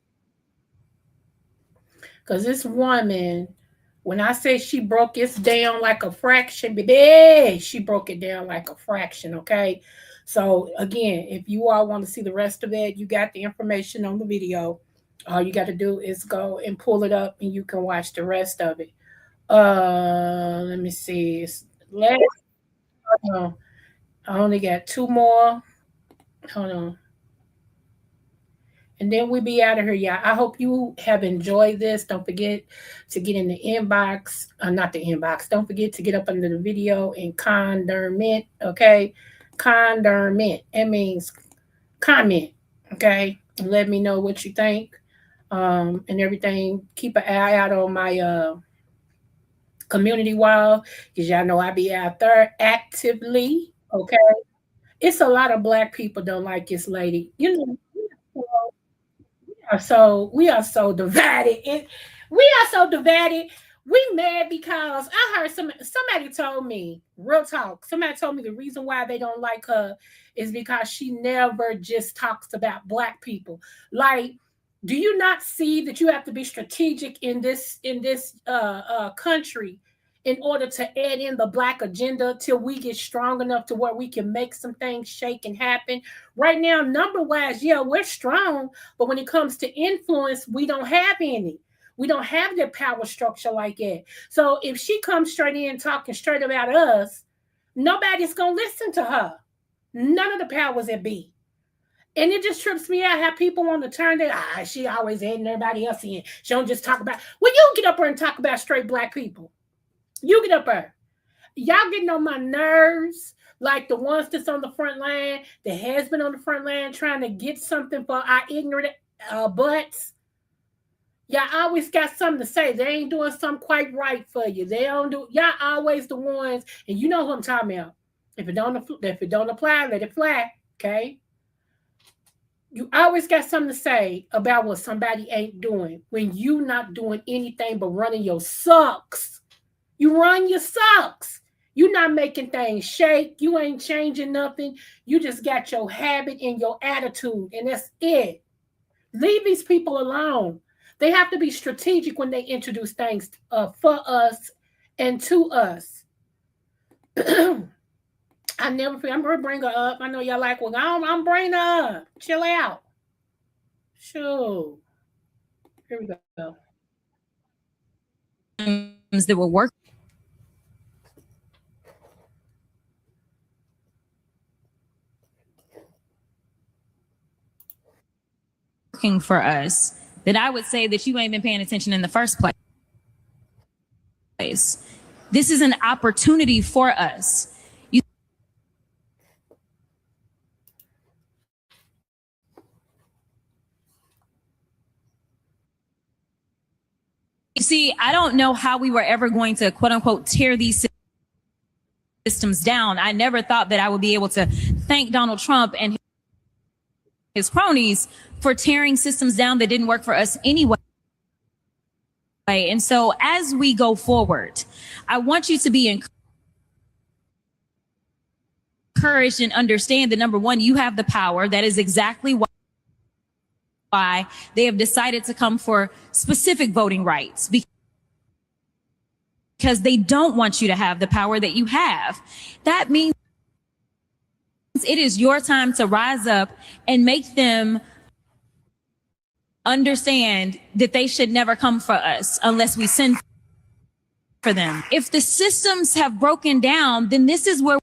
Because this woman, when I say she broke it down like a fraction, baby, she broke it down like a fraction, okay? So again, if you all want to see the rest of it, you got the information on the video. All you got to do is go and pull it up and you can watch the rest of it. Let me see. Hold on. I only got 2 more. Hold on. And then we'll be out of here, y'all. I hope you have enjoyed this. Don't forget to get in the inbox. Not the inbox. Don't forget to get up under the video and comment, okay? Comment. It means comment, okay? And let me know what you think and everything. Keep an eye out on my community wall because y'all know I be out there actively, okay? It's a lot of Black people don't like this lady. You know, we are so divided. We are so divided. We mad because I heard somebody told me, real talk, somebody told me the reason why they don't like her is because she never just talks about Black people. Like, do you not see that you have to be strategic in this country in order to add in the Black agenda till we get strong enough to where we can make some things shake and happen? Right now, number-wise, yeah, we're strong, but when it comes to influence, we don't have any. We don't have that power structure like that. So if she comes straight in talking straight about us, nobody's going to listen to her. None of the powers that be. And it just trips me out how people want to turn that, she always adding everybody else in. She don't just talk about, well, you get up there and talk about straight Black people. You get up there. Y'all getting on my nerves, like the ones that's on the front line, that has been on the front line trying to get something for our ignorant butts. Y'all always got something to say. They ain't doing something quite right for you. They don't do. Y'all always the ones, and you know who I'm talking about. If it don't apply, let it fly. Okay. You always got something to say about what somebody ain't doing when you not doing anything but running your sucks. You run your sucks. You're not making things shake. You ain't changing nothing. You just got your habit and your attitude, and that's it. Leave these people alone. They have to be strategic when they introduce things for us and to us. I never forget. I'm going to bring her up. I know y'all like, well, I'm bringing her up. Chill out. Sure. Here we go. That will work. For us, that I would say that you ain't been paying attention in the first place. This is an opportunity for us. You see, I don't know how we were ever going to, quote unquote, tear these systems down. I never thought that I would be able to thank Donald Trump and his cronies for tearing systems down that didn't work for us anyway. And so as we go forward, I want you to be encouraged and understand that, number one, you have the power. That is exactly why they have decided to come for specific voting rights, because they don't want you to have the power that you have. That means it is your time to rise up and make them understand that they should never come for us unless we send for them. If the systems have broken down, then this is where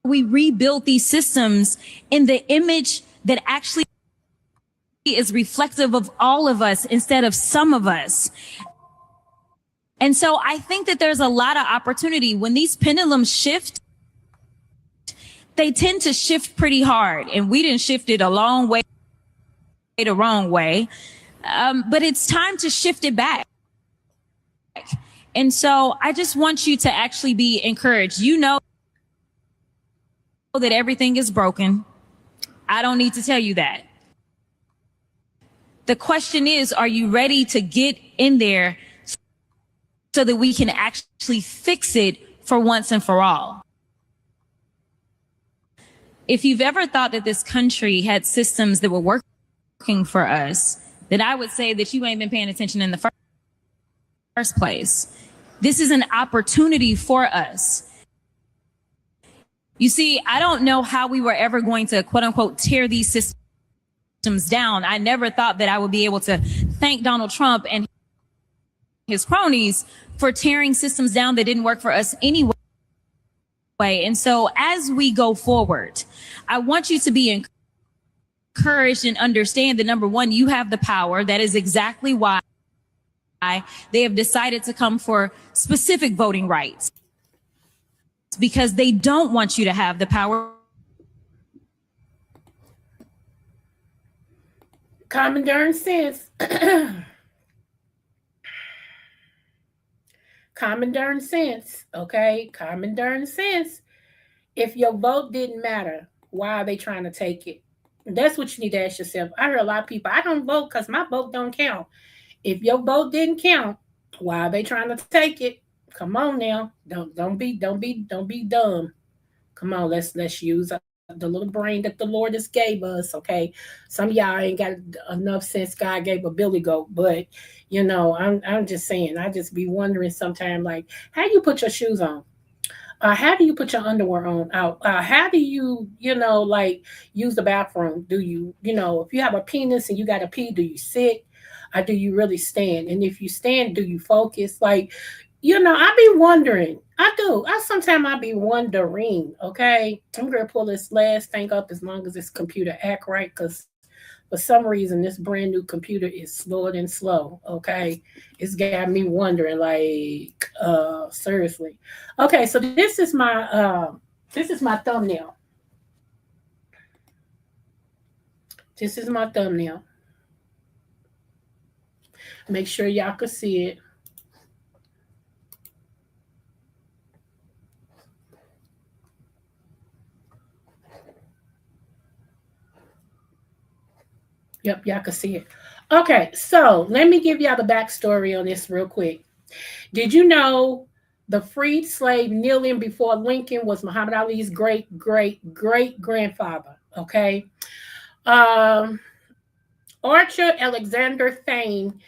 we rebuild these systems in the image that actually is reflective of all of us instead of some of us. And so I think that there's a lot of opportunity when these pendulums shift. they tend to shift pretty hard, and we didn't shift it a long way, the wrong way. But it's time to shift it back. And so I just want you to actually be encouraged. You know that everything is broken. I don't need to tell you that. The question is, are you ready to get in there so that we can actually fix it for once and for all? If you've ever thought that this country had systems that were working for us, then I would say that you ain't been paying attention in the first place. This is an opportunity for us. You see, I don't know how we were ever going to, quote unquote, tear these systems down. I never thought that I would be able to thank Donald Trump and his cronies for tearing systems down that didn't work for us anyway. And so as we go forward, I want you to be encouraged and understand that, number one, you have the power. That is exactly why they have decided to come for specific voting rights, because they don't want you to have the power. Common darn sense. Common darn sense, okay? Common darn sense. If your vote didn't matter, why are they trying to take it? That's what you need to ask yourself. I heard a lot of people, I don't vote because my vote don't count. If your vote didn't count, why are they trying to take it? Come on now. Don't be dumb. Come on, let's use the little brain that the Lord has gave us, okay? Some of y'all ain't got enough sense. God gave a billy goat, but you know, I'm just saying, I just be wondering sometimes, like, how you put your shoes on? How do you put your underwear on out? How do you, like, use the bathroom? Do you, if you have a penis and you got to pee, do you sit or do you really stand? And if you stand, do you focus? Like, I be wondering. Sometimes I be wondering, okay? I'm going to pull this last thing up as long as this computer act right, because for some reason, this brand new computer is slower than slow, okay? It's got me wondering, like, seriously. Okay, so this is my thumbnail. This is my thumbnail. Make sure y'all can see it. Yep, y'all can see it. Okay, so let me give y'all the backstory on this real quick. Did you know the freed slave kneeling before Lincoln was Muhammad Ali's great-great-great-grandfather? Okay. Archer Alexander fame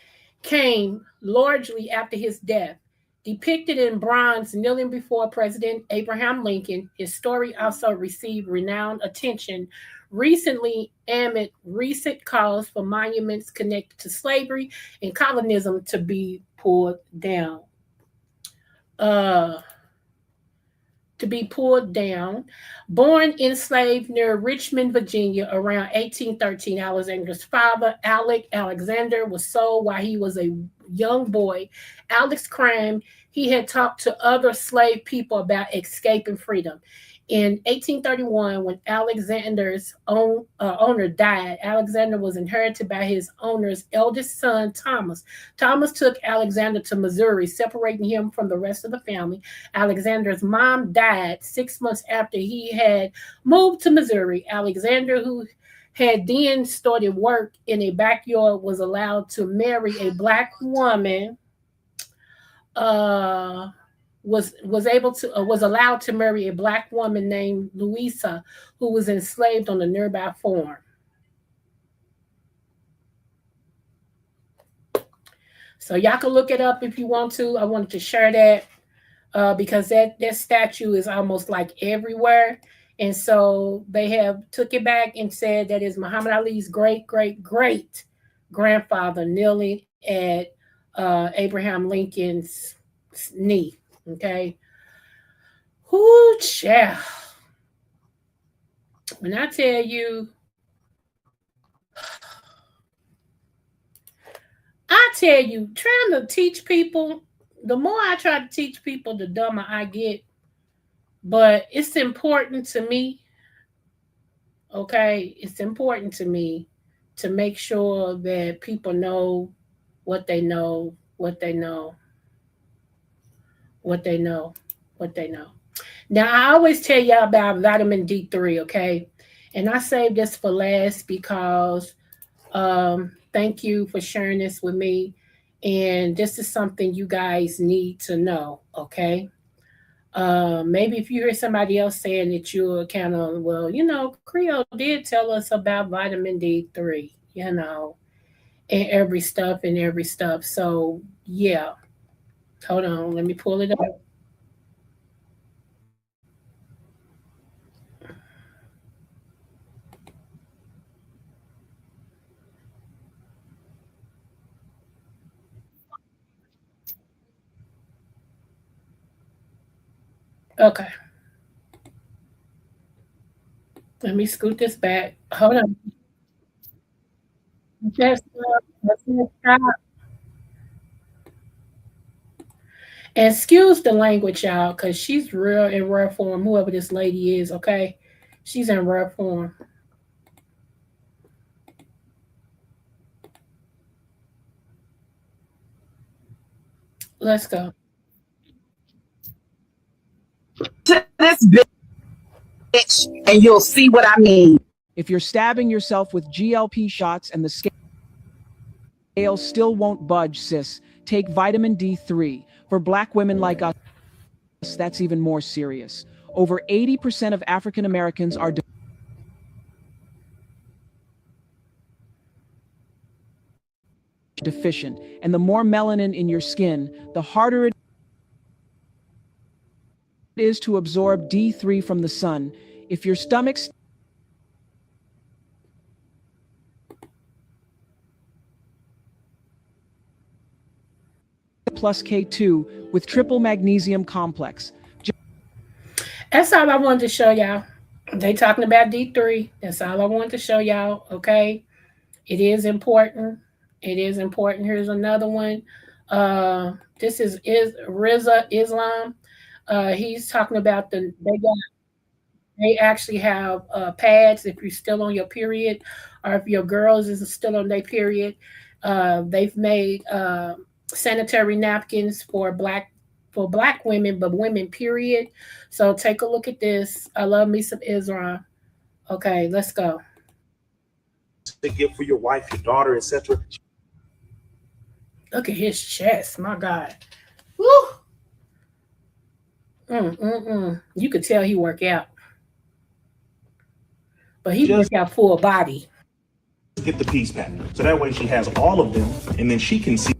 came largely after his death. Depicted in bronze kneeling before President Abraham Lincoln, his story also received renowned attention recently amid recent calls for monuments connected to slavery and colonialism to be pulled down. Born enslaved near Richmond, Virginia, around 1813, Alexander's father, Alexander, was sold while he was a young boy. Alex's crime, he had talked to other slave people about escaping freedom. In 1831, when Alexander's owner died, Alexander was inherited by his owner's eldest son, Thomas. Thomas took Alexander to Missouri, separating him from the rest of the family. Alexander's mom died 6 months after he had moved to Missouri. Alexander, who had then started work in a backyard, was allowed to marry a black woman. Was allowed to marry a black woman named Louisa, who was enslaved on a nearby farm. So y'all can look it up if you want to. I wanted to share that because that statue is almost like everywhere. And so they have took it back and said that is Muhammad Ali's great-great-great grandfather kneeling at Abraham Lincoln's knee. Okay. Whoo, child. When I tell you, trying to teach people, the more I try to teach people, the dumber I get. But it's important to me Okay, it's important to me to make sure that people know what they know, what they know, what they know, what they know. Now, I always tell y'all about vitamin D3, okay? And I saved this for last because thank you for sharing this with me. And this is something you guys need to know, okay? Maybe if you hear somebody else saying that you're kind of, well, Creole did tell us about vitamin D3, and every stuff and every stuff. So, yeah. Hold on. Let me pull it up. Okay. Let me scoot this back. Hold on. Just, stop. And excuse the language, y'all, because she's real in rare form, whoever this lady is, okay? She's in rare form. Let's go. This bitch, and you'll see what I mean. If you're stabbing yourself with GLP shots and the scale still won't budge, sis, take vitamin D3. For Black women like us, that's even more serious. Over 80% of African Americans are deficient, and the more melanin in your skin, the harder it is to absorb D3 from the sun. If your stomach's plus K2 with triple magnesium complex. That's all I wanted to show y'all. They talking about D3. That's all I wanted to show y'all, okay? It is important. It is important. Here's another one. This is Riza Islam. He's talking about they actually have pads if you're still on your period, or if your girls is still on their period. They've made sanitary napkins for black women, but women period. So take a look at this. I love me some Islam. Okay, let's go. To give for your wife, your daughter, etc. Look at his chest, my God. Woo! You could tell he work out. But he work out full body. Get the piece pack. So that way she has all of them, and then she can see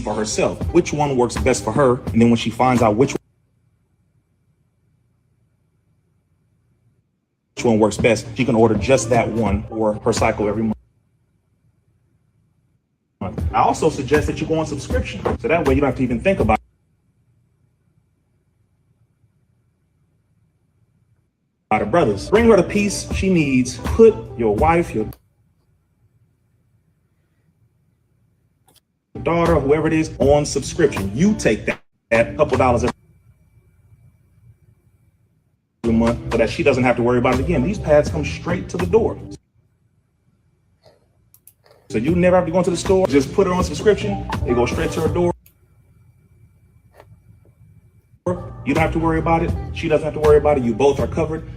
for herself which one works best for her. And then when she finds out which one works best, she can order just that one for her cycle every month. I also suggest that you go on subscription. So that way you don't have to even think about her brothers. Bring her the piece she needs. Put your wife, your daughter, whoever it is, on subscription. You take that couple dollars every month so that she doesn't have to worry about it again. These pads come straight to the door. So you never have to go into the store. Just put it on subscription. They go straight to her door. You don't have to worry about it. She doesn't have to worry about it. You both are covered.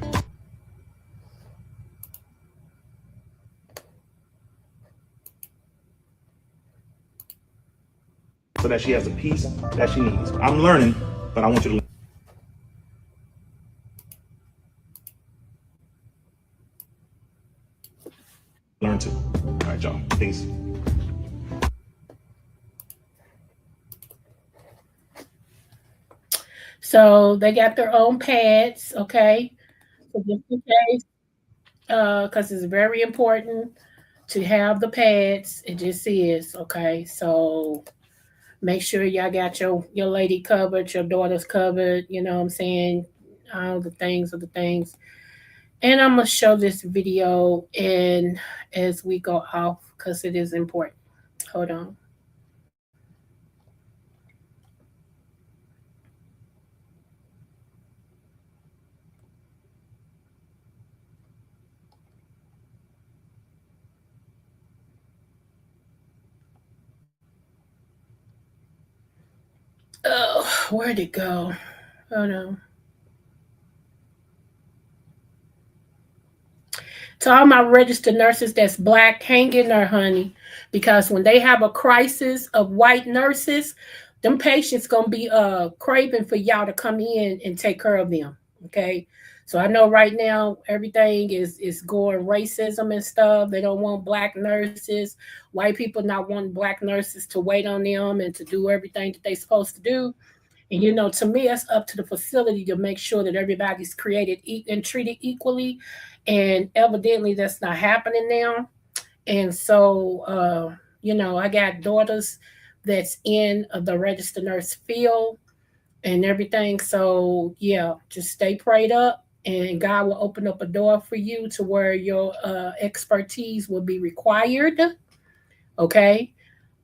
So that she has a piece that she needs. I'm learning, but I want you to learn too. All right, y'all. Peace. So they got their own pads, okay? So just in case, because it's very important to have the pads. It just is, okay? So make sure y'all got your lady covered, your daughter's covered, you know what I'm saying? All the things are the things. And I'm going to show this video and as we go off because it is important. Hold on. Where'd it go? Oh no. To all my registered nurses that's Black, hang in there, honey, because when they have a crisis of white nurses, them patients gonna be craving for y'all to come in and take care of them. Okay. So I know right now everything is going racism and stuff. They don't want Black nurses, white people not wanting Black nurses to wait on them and to do everything that they're supposed to do. And to me, it's up to the facility to make sure that everybody's created and treated equally. And evidently, that's not happening now. And so, I got daughters that's in the registered nurse field and everything. So, yeah, just stay prayed up, and God will open up a door for you to where your expertise will be required. Okay.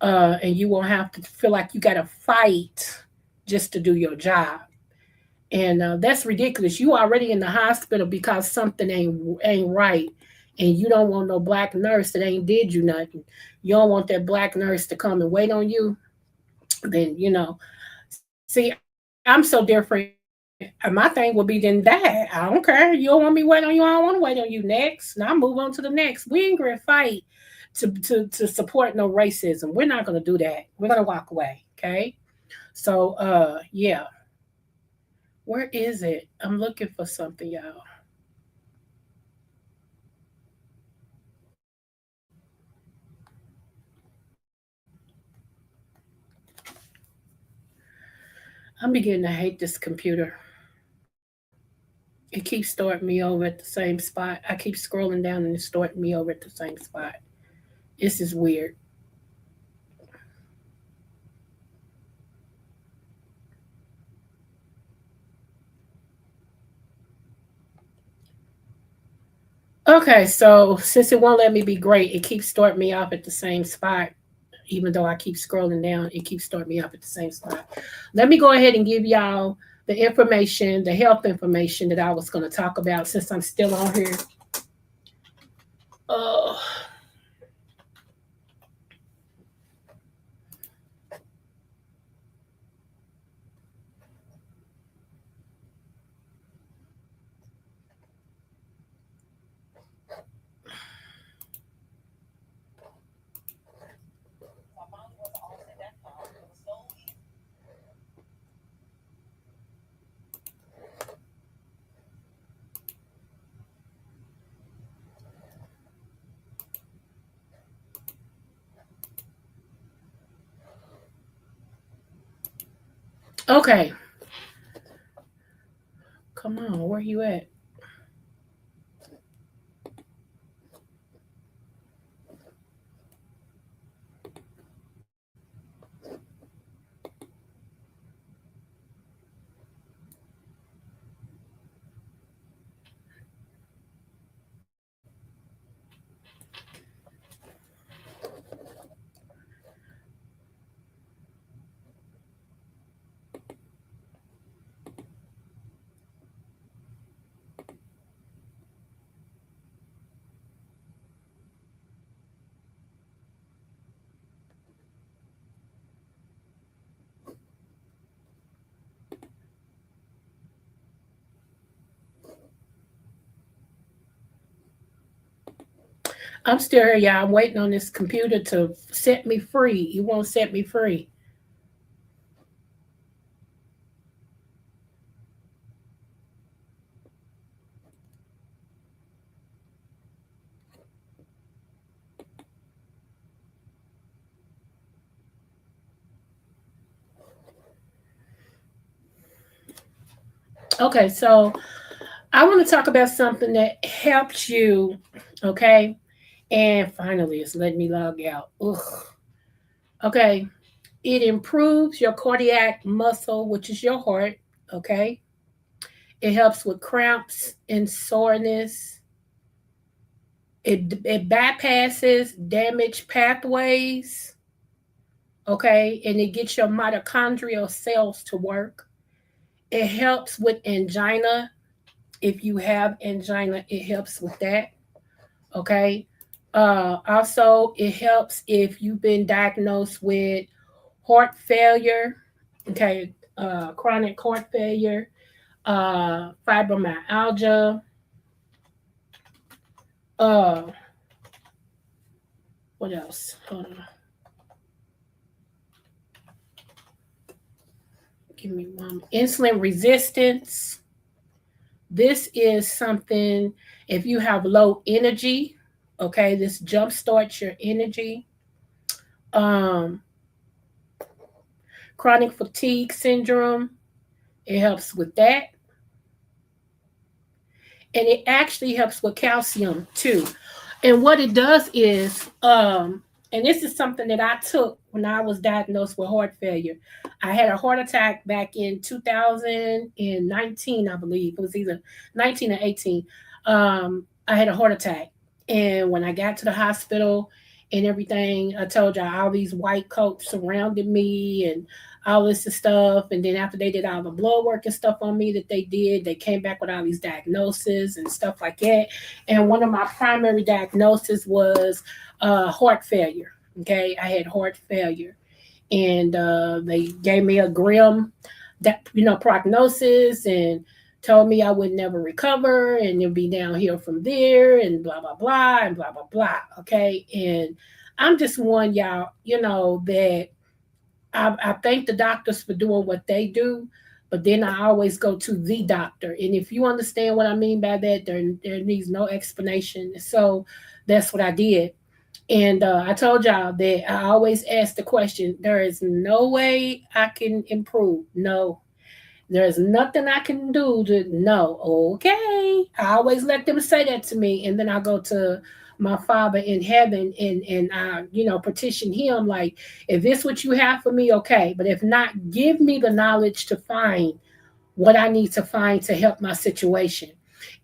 And you won't have to feel like you got to fight just to do your job. And that's ridiculous. You already in the hospital because something ain't right, and you don't want no Black nurse that ain't did you nothing. You don't want that Black nurse to come and wait on you. Then see, I'm so different. My thing would be then that I don't care. You don't want me wait on you. I don't want to wait on you. Next, now move on to the next. We ain't gonna fight to support no racism. We're not gonna do that. We're gonna walk away. Okay. So yeah. Where is it? I'm looking for something, y'all. I'm beginning to hate this computer. It keeps starting me over at the same spot. I keep scrolling down and it's starting me over at the same spot. This is weird. Okay, so since it won't let me be great, it keeps starting me off at the same spot. Even though I keep scrolling down, it keeps starting me off at the same spot. Let me go ahead and give y'all the information, the health information that I was going to talk about since I'm still on here. Okay. Come on, where you at? I'm still here, y'all. I'm waiting on this computer to set me free. It won't set me free. Okay, so I want to talk about something that helps you, okay? And finally, it's letting me log out. Ugh. Okay, it improves your cardiac muscle, which is your heart, okay? It helps with cramps and soreness. It bypasses damaged pathways, okay? And it gets your mitochondrial cells to work. It helps with angina. If you have angina, it helps with that. Okay. Also, it helps if you've been diagnosed with heart failure. Okay. chronic heart failure, fibromyalgia, what else? Hold on. Give me one. Insulin resistance. This is something, if you have low energy, okay, this jumpstarts your energy. Chronic fatigue syndrome, it helps with that. And it actually helps with calcium too. And what it does is, and this is something that I took when I was diagnosed with heart failure. I had a heart attack back in 2019, I believe. It was either 19 or 18. I had a heart attack. And when I got to the hospital and everything, I told y'all all these white coats surrounded me and all this stuff. And then after they did all the blood work and stuff on me that they did, they came back with all these diagnoses and stuff like that. And one of my primary diagnoses was heart failure. Okay, I had heart failure. And they gave me a grim, prognosis and told me I would never recover and it'll be downhill from there and blah, blah, blah, and blah, blah, blah. Okay. And I'm just one, y'all, that I thank the doctors for doing what they do, but then I always go to the doctor. And if you understand what I mean by that, there needs no explanation. So that's what I did. And I told y'all that I always ask the question, there is no way I can improve. No. There's nothing I can do to no. Okay. I always let them say that to me. And then I go to my Father in heaven and I, petition him like, if this what you have for me, okay. But if not, give me the knowledge to find what I need to find to help my situation.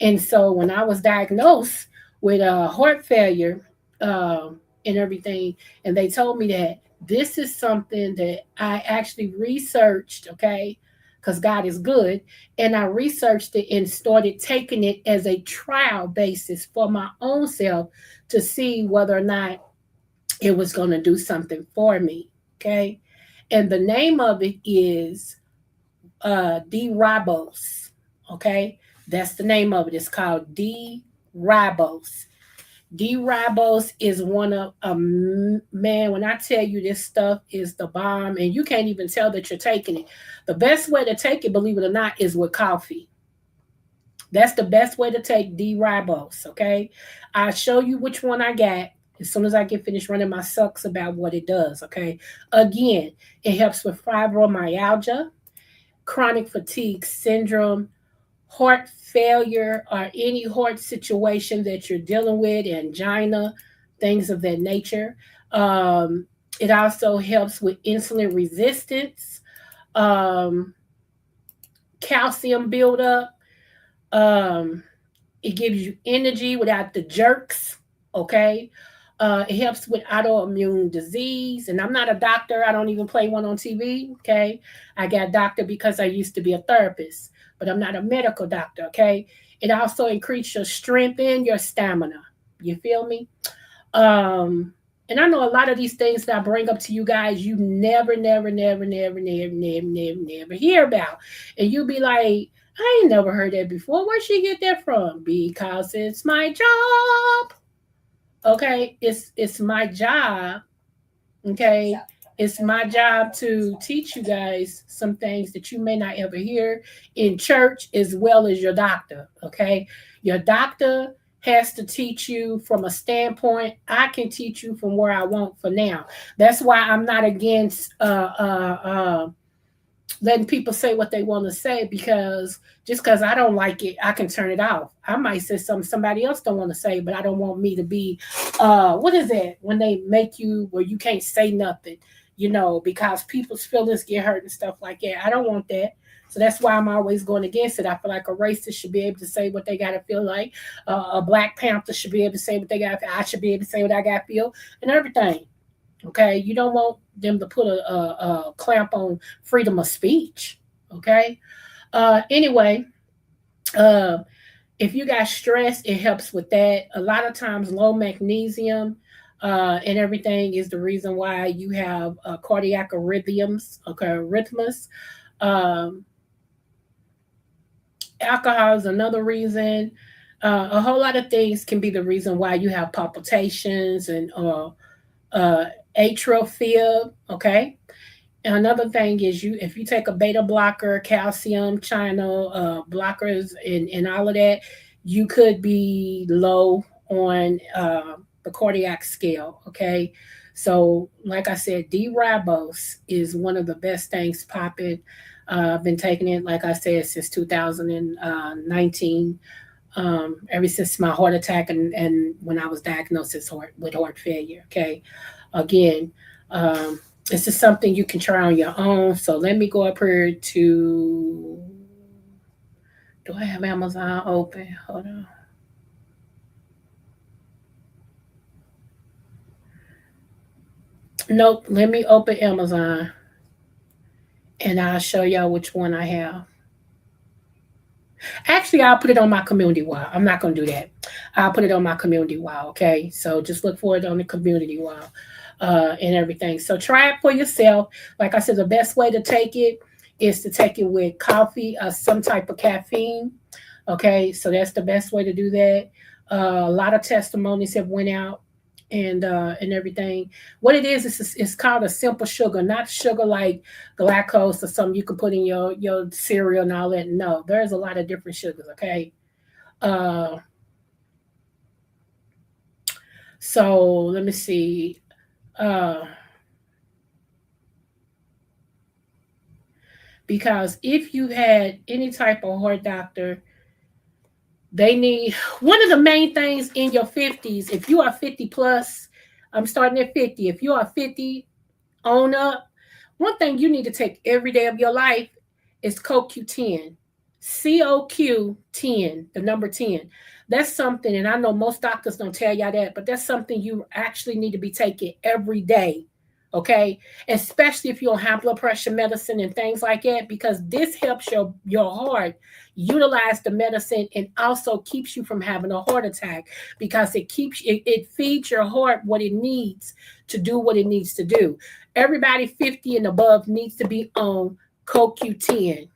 And so when I was diagnosed with heart failure and everything, and they told me that this is something that I actually researched, okay, because God is good. And I researched it and started taking it as a trial basis for my own self to see whether or not it was going to do something for me. Okay. And the name of it is DiRibose. Okay. That's the name of it. It's called DiRibose. DiRibose is one of man, when I tell you this stuff is the bomb and you can't even tell that you're taking it. The best way to take it, believe it or not, is with coffee. That's the best way to take DiRibose, okay? I'll show you which one I got as soon as I get finished running my sucks about what it does, okay? Again, it helps with fibromyalgia, chronic fatigue syndrome, heart failure, or any heart situation that you're dealing with, angina, things of that nature. It also helps with insulin resistance, calcium buildup. It gives you energy without the jerks, okay? It helps with autoimmune disease. And I'm not a doctor. I don't even play one on TV, okay? I got a doctor because I used to be a therapist, but I'm not a medical doctor, okay? It also increases your strength and your stamina. You feel me? And I know a lot of these things that I bring up to you guys, you never hear about. And you'll be like, I ain't never heard that before. Where'd she get that from? Because it's my job. Okay, it's my job. Okay, it's my job to teach you guys some things that you may not ever hear in church as well as your doctor. Okay, your doctor has to teach you from a standpoint. I can teach you from where I want for now. That's why I'm not against letting people say what they want to say, because just because I don't like it, I can turn it off. I might say something somebody else don't want to say, but I don't want me to be, what is that? When they make you where you can't say nothing, because people's feelings get hurt and stuff like that. I don't want that. So that's why I'm always going against it. I feel like a racist should be able to say what they got to feel like. A Black Panther should be able to say what they got to feel. I should be able to say what I got to feel and everything. Okay, you don't want them to put a clamp on freedom of speech. Okay. Anyway, if you got stress, it helps with that. A lot of times, low magnesium and everything is the reason why you have cardiac arrhythmias. Okay, arrhythmias. Alcohol is another reason. A whole lot of things can be the reason why you have palpitations and atrial fib. Okay. And another thing is if you take a beta blocker, calcium channel blockers, and all of that, you could be low on the cardiac scale. Okay. So like I said, DiRibose is one of the best things popping. I've been taking it, like I said, since 2019, ever since my heart attack and when I was diagnosed with heart failure. Okay. Again, this is something you can try on your own. So let me go up here to, do I have Amazon open? Hold on. Nope. Let me open Amazon and I'll show y'all which one I have. Actually, I'll put it on my community wall. I'm not going to do that. I'll put it on my community wall. Okay. So just look for it on the community wall. And everything. So try it for yourself. Like I said, the best way to take it is to take it with coffee or some type of caffeine. Okay, so that's the best way to do that. A lot of testimonies have went out and everything. What it is it's called a simple sugar, not sugar like glucose or something you can put in your cereal and all that. No, there's a lot of different sugars. Okay. So let me see. Because if you had any type of heart doctor, they need one of the main things in your 50s. If you are 50 plus, I'm starting at 50. If you are 50 on up, one thing you need to take every day of your life is CoQ10. CoQ10, the number 10. That's something, and I know most doctors don't tell y'all that, but that's something you actually need to be taking every day. Okay, especially if you don't have blood pressure medicine and things like that, because this helps your heart utilize the medicine and also keeps you from having a heart attack, because it feeds your heart what it needs to do what it needs to do. Everybody 50 and above needs to be on CoQ10.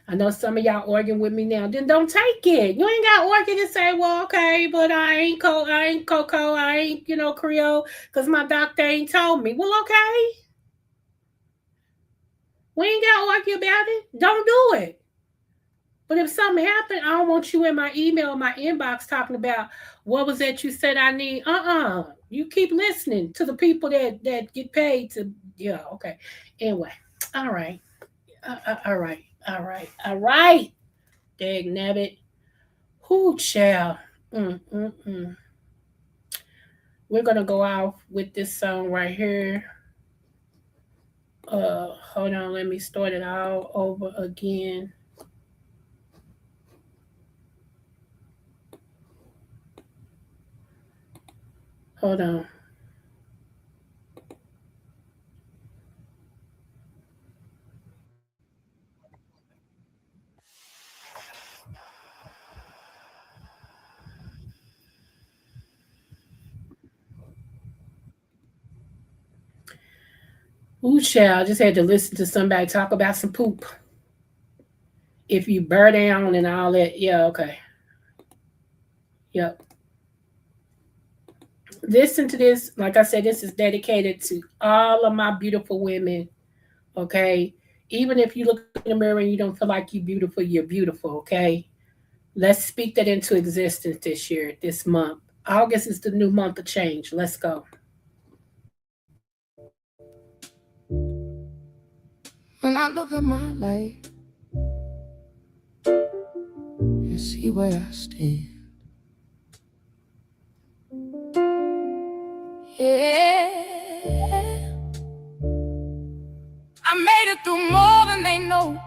I know some of y'all arguing with me now. Then don't take it. You ain't got to argue and say, well, okay, but I ain't Coco, I ain't, Creole, because my doctor ain't told me. Well, okay. We ain't got to argue about it. Don't do it. But if something happened, I don't want you in my email, my inbox talking about what was that you said I need. You keep listening to the people that get paid to, yeah, okay. Anyway, all right. All right. Dag nabbit. Whoo, child. We're going to go out with this song right here. Hold on. Let me start it all over again. Hold on. Ooh, child, I just had to listen to somebody talk about some poop. If you burn down and all that, yeah, okay. Yep. Listen to this. Like I said, this is dedicated to all of my beautiful women, okay? Even if you look in the mirror and you don't feel like you're beautiful, okay? Let's speak that into existence this year, this month. August is the new month of change. Let's go. When I look at my life and see where I stand, yeah, I made it through more than they know.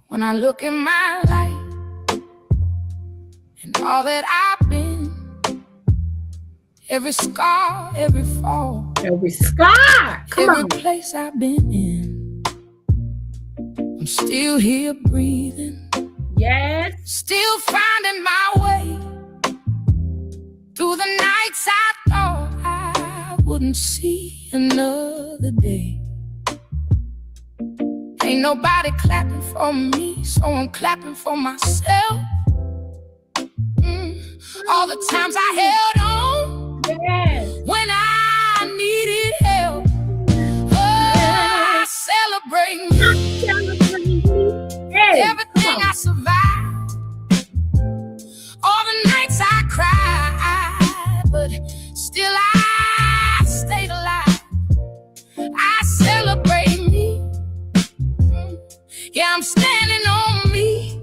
When I look at my life and all that I've been, every scar, every fall, every place I've been in, I'm still here breathing. Yes. Still finding my way through the nights I thought I wouldn't see another day. Ain't nobody clapping for me, so I'm clapping for myself. All the times I held on when I needed help. Oh, I celebrate me. Everything I survived, all the nights I cried, but still I stayed alive. I celebrate me. Yeah, I'm standing on me.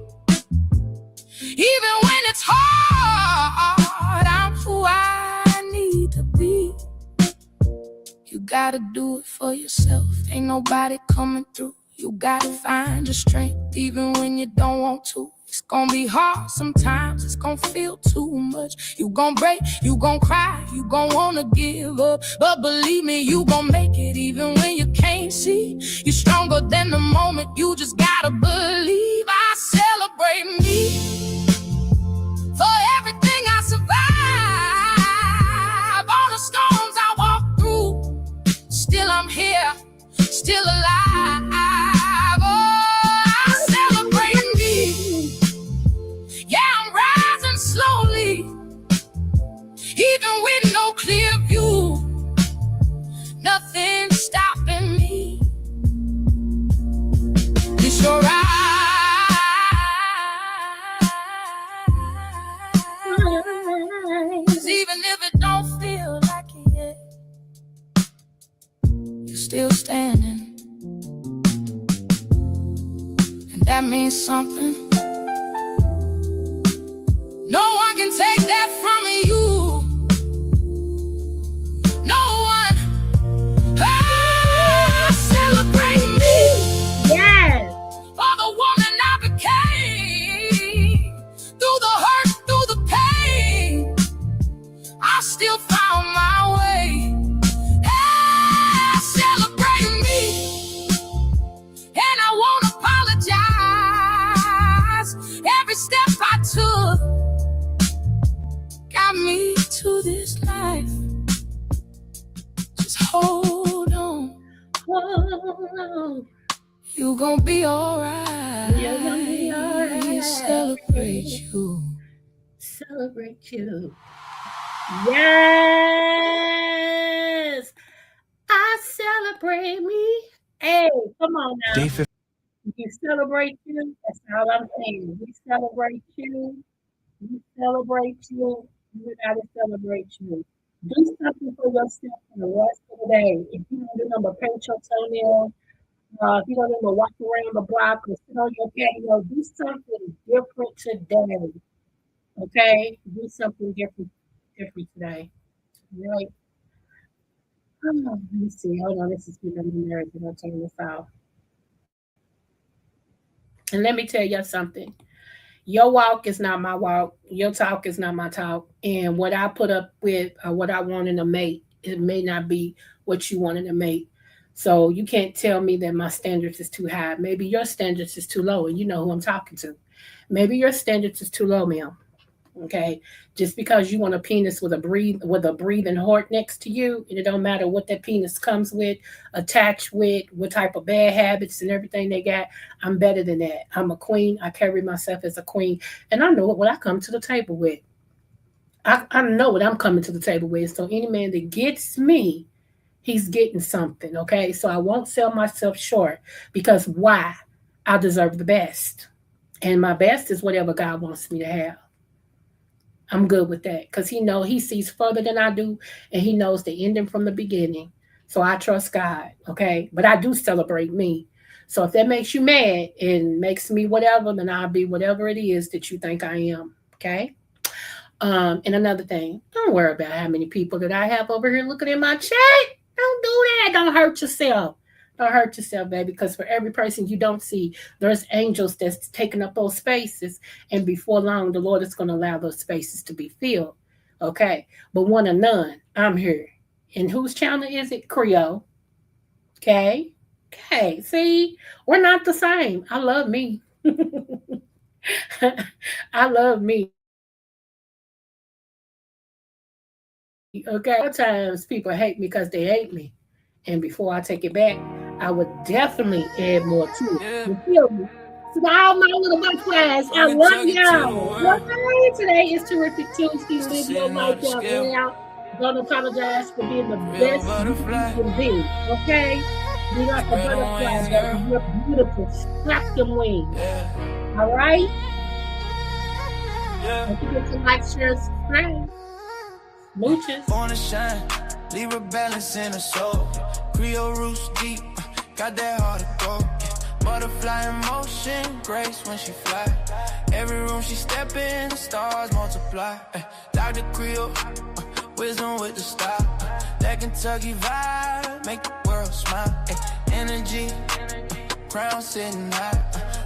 Even when it's hard, I'm who I need to be. You gotta do it for yourself. Ain't nobody coming through. You gotta find your strength even when you don't want to. It's gonna be hard sometimes, it's gonna feel too much. You gon' break, you gon' cry, you gon' wanna give up. But believe me, you gon' make it even when you can't see. You're stronger than the moment, you just gotta believe. I celebrate me for everything I survived. All the storms I walked through, still I'm here, still alive. Oh, I celebrate me. Yeah, I'm rising slowly, even with no clear view. Nothing's stopping me. It's your eyes. Even if it don't feel like it yet, you're still standing. And that means something. No one can take that from you. No one. Ah, celebrate me. Yes. For the woman I became. Through the hurt, through the pain, I still found my way. Ah, celebrate me. And I won't apologize. Every step I took got me to this life. Just hold on. Hold on. You gon' be alright. You're gonna be alright. We celebrate you. Celebrate you. Yes. I celebrate me. Hey, come on now. Day 15. We celebrate you. That's all I'm saying. We celebrate you. We celebrate you. We gotta celebrate you. Do something for yourself for the rest of the day. If you don't remember, paint your toenails. If you don't remember, walk around the block or sit on your patio, do something different today. Okay? Do something different today. Right? Let me see. Hold on. This is giving me nerves. I'm going to turn this off. And let me tell you something. Your walk is not my walk. Your talk is not my talk. And what I put up with or what I wanted to make, it may not be what you wanted to make. So you can't tell me that my standards is too high. Maybe your standards is too low, and you know who I'm talking to. Maybe your standards is too low, ma'am. Okay, just because you want a penis with a breathing heart next to you, and it don't matter what that penis comes with, attached with, what type of bad habits and everything they got. I'm better than that. I'm a queen. I carry myself as a queen, and I know what I come to the table with. I know what I'm coming to the table with. So any man that gets me, he's getting something. Okay, so I won't sell myself short because why? I deserve the best, and my best is whatever God wants me to have. I'm good with that because he sees further than I do, and he knows the ending from the beginning. So I trust God, okay? But I do celebrate me. So if that makes you mad and makes me whatever, then I'll be whatever it is that you think I am, okay? And another thing, don't worry about how many people that I have over here looking at my chat. Don't do that. Don't hurt yourself. Don't hurt yourself, baby, because for every person you don't see, there's angels that's taking up those spaces. And before long, the Lord is going to allow those spaces to be filled. Okay. But one or none, I'm here. And whose channel is it? Creole. Okay. Okay. See, we're not the same. I love me. I love me. Okay. Sometimes people hate me because they hate me. And before I take it back, I would definitely add more to it. You feel me? To all my little butterflies, I love y'all. Okay, today is Terrific Tuesday. Live your life out loud. Don't apologize for being the best you can be. Okay? Be like a butterfly, baby. You're beautiful. Flap them wings. All right? Don't forget to like, share, subscribe. Mooches. Born to shine, leave a balance in her soul. Creole roots deep, got that heart of gold. Butterfly in motion, grace when she fly. Every room she step in, the stars multiply. Dr.Creole, wisdom with the style. That Kentucky vibe, make the world smile. Energy, crown sitting high.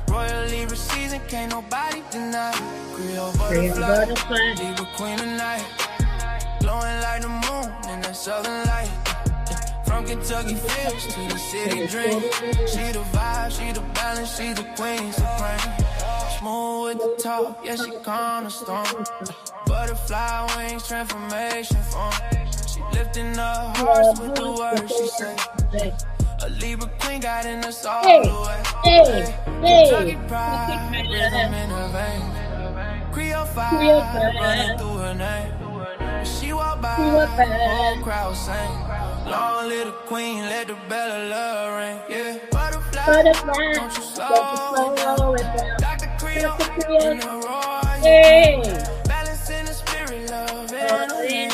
Royal Libra season, can't nobody deny. Creole butterfly, Libra queen tonight. Glowing like the moon in that southern light. From Kentucky fields to the city dream. She the vibe, she the balance, she the queen supreme. Smooth with the talk, yeah, she calm the storm. Butterfly wings, transformation form. She lifting up hearts with the words she say. A Libra queen guiding us all the way. Kentucky pride, rhythm in her veins. Creole fire running through her name. She walk by, whole crowd sing. Long little queen, let the bell of love ring. Yeah, butterfly, don't you slow it down. Dr.Creole in the roar. Balance in the spirit, love it.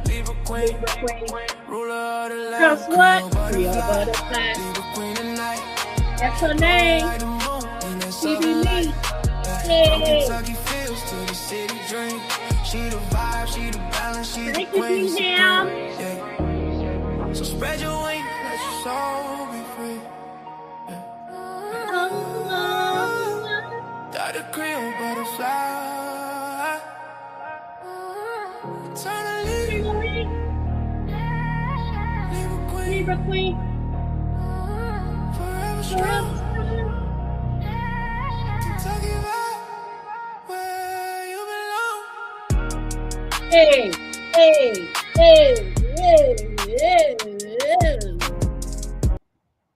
Libra queen, ruler of the land. Guess what? Creole butterfly. Libra queen tonight. That's her name. TV me. Hey. Kentucky fields to the city dream. She the vibe, she the balance, she the queen. Yeah. So spread your wings, let your soul be free. Dr.Creole butterfly. Eternally. Libra queen. Forever strong. Kentucky vibe, where you belong. Hey, hey, hey.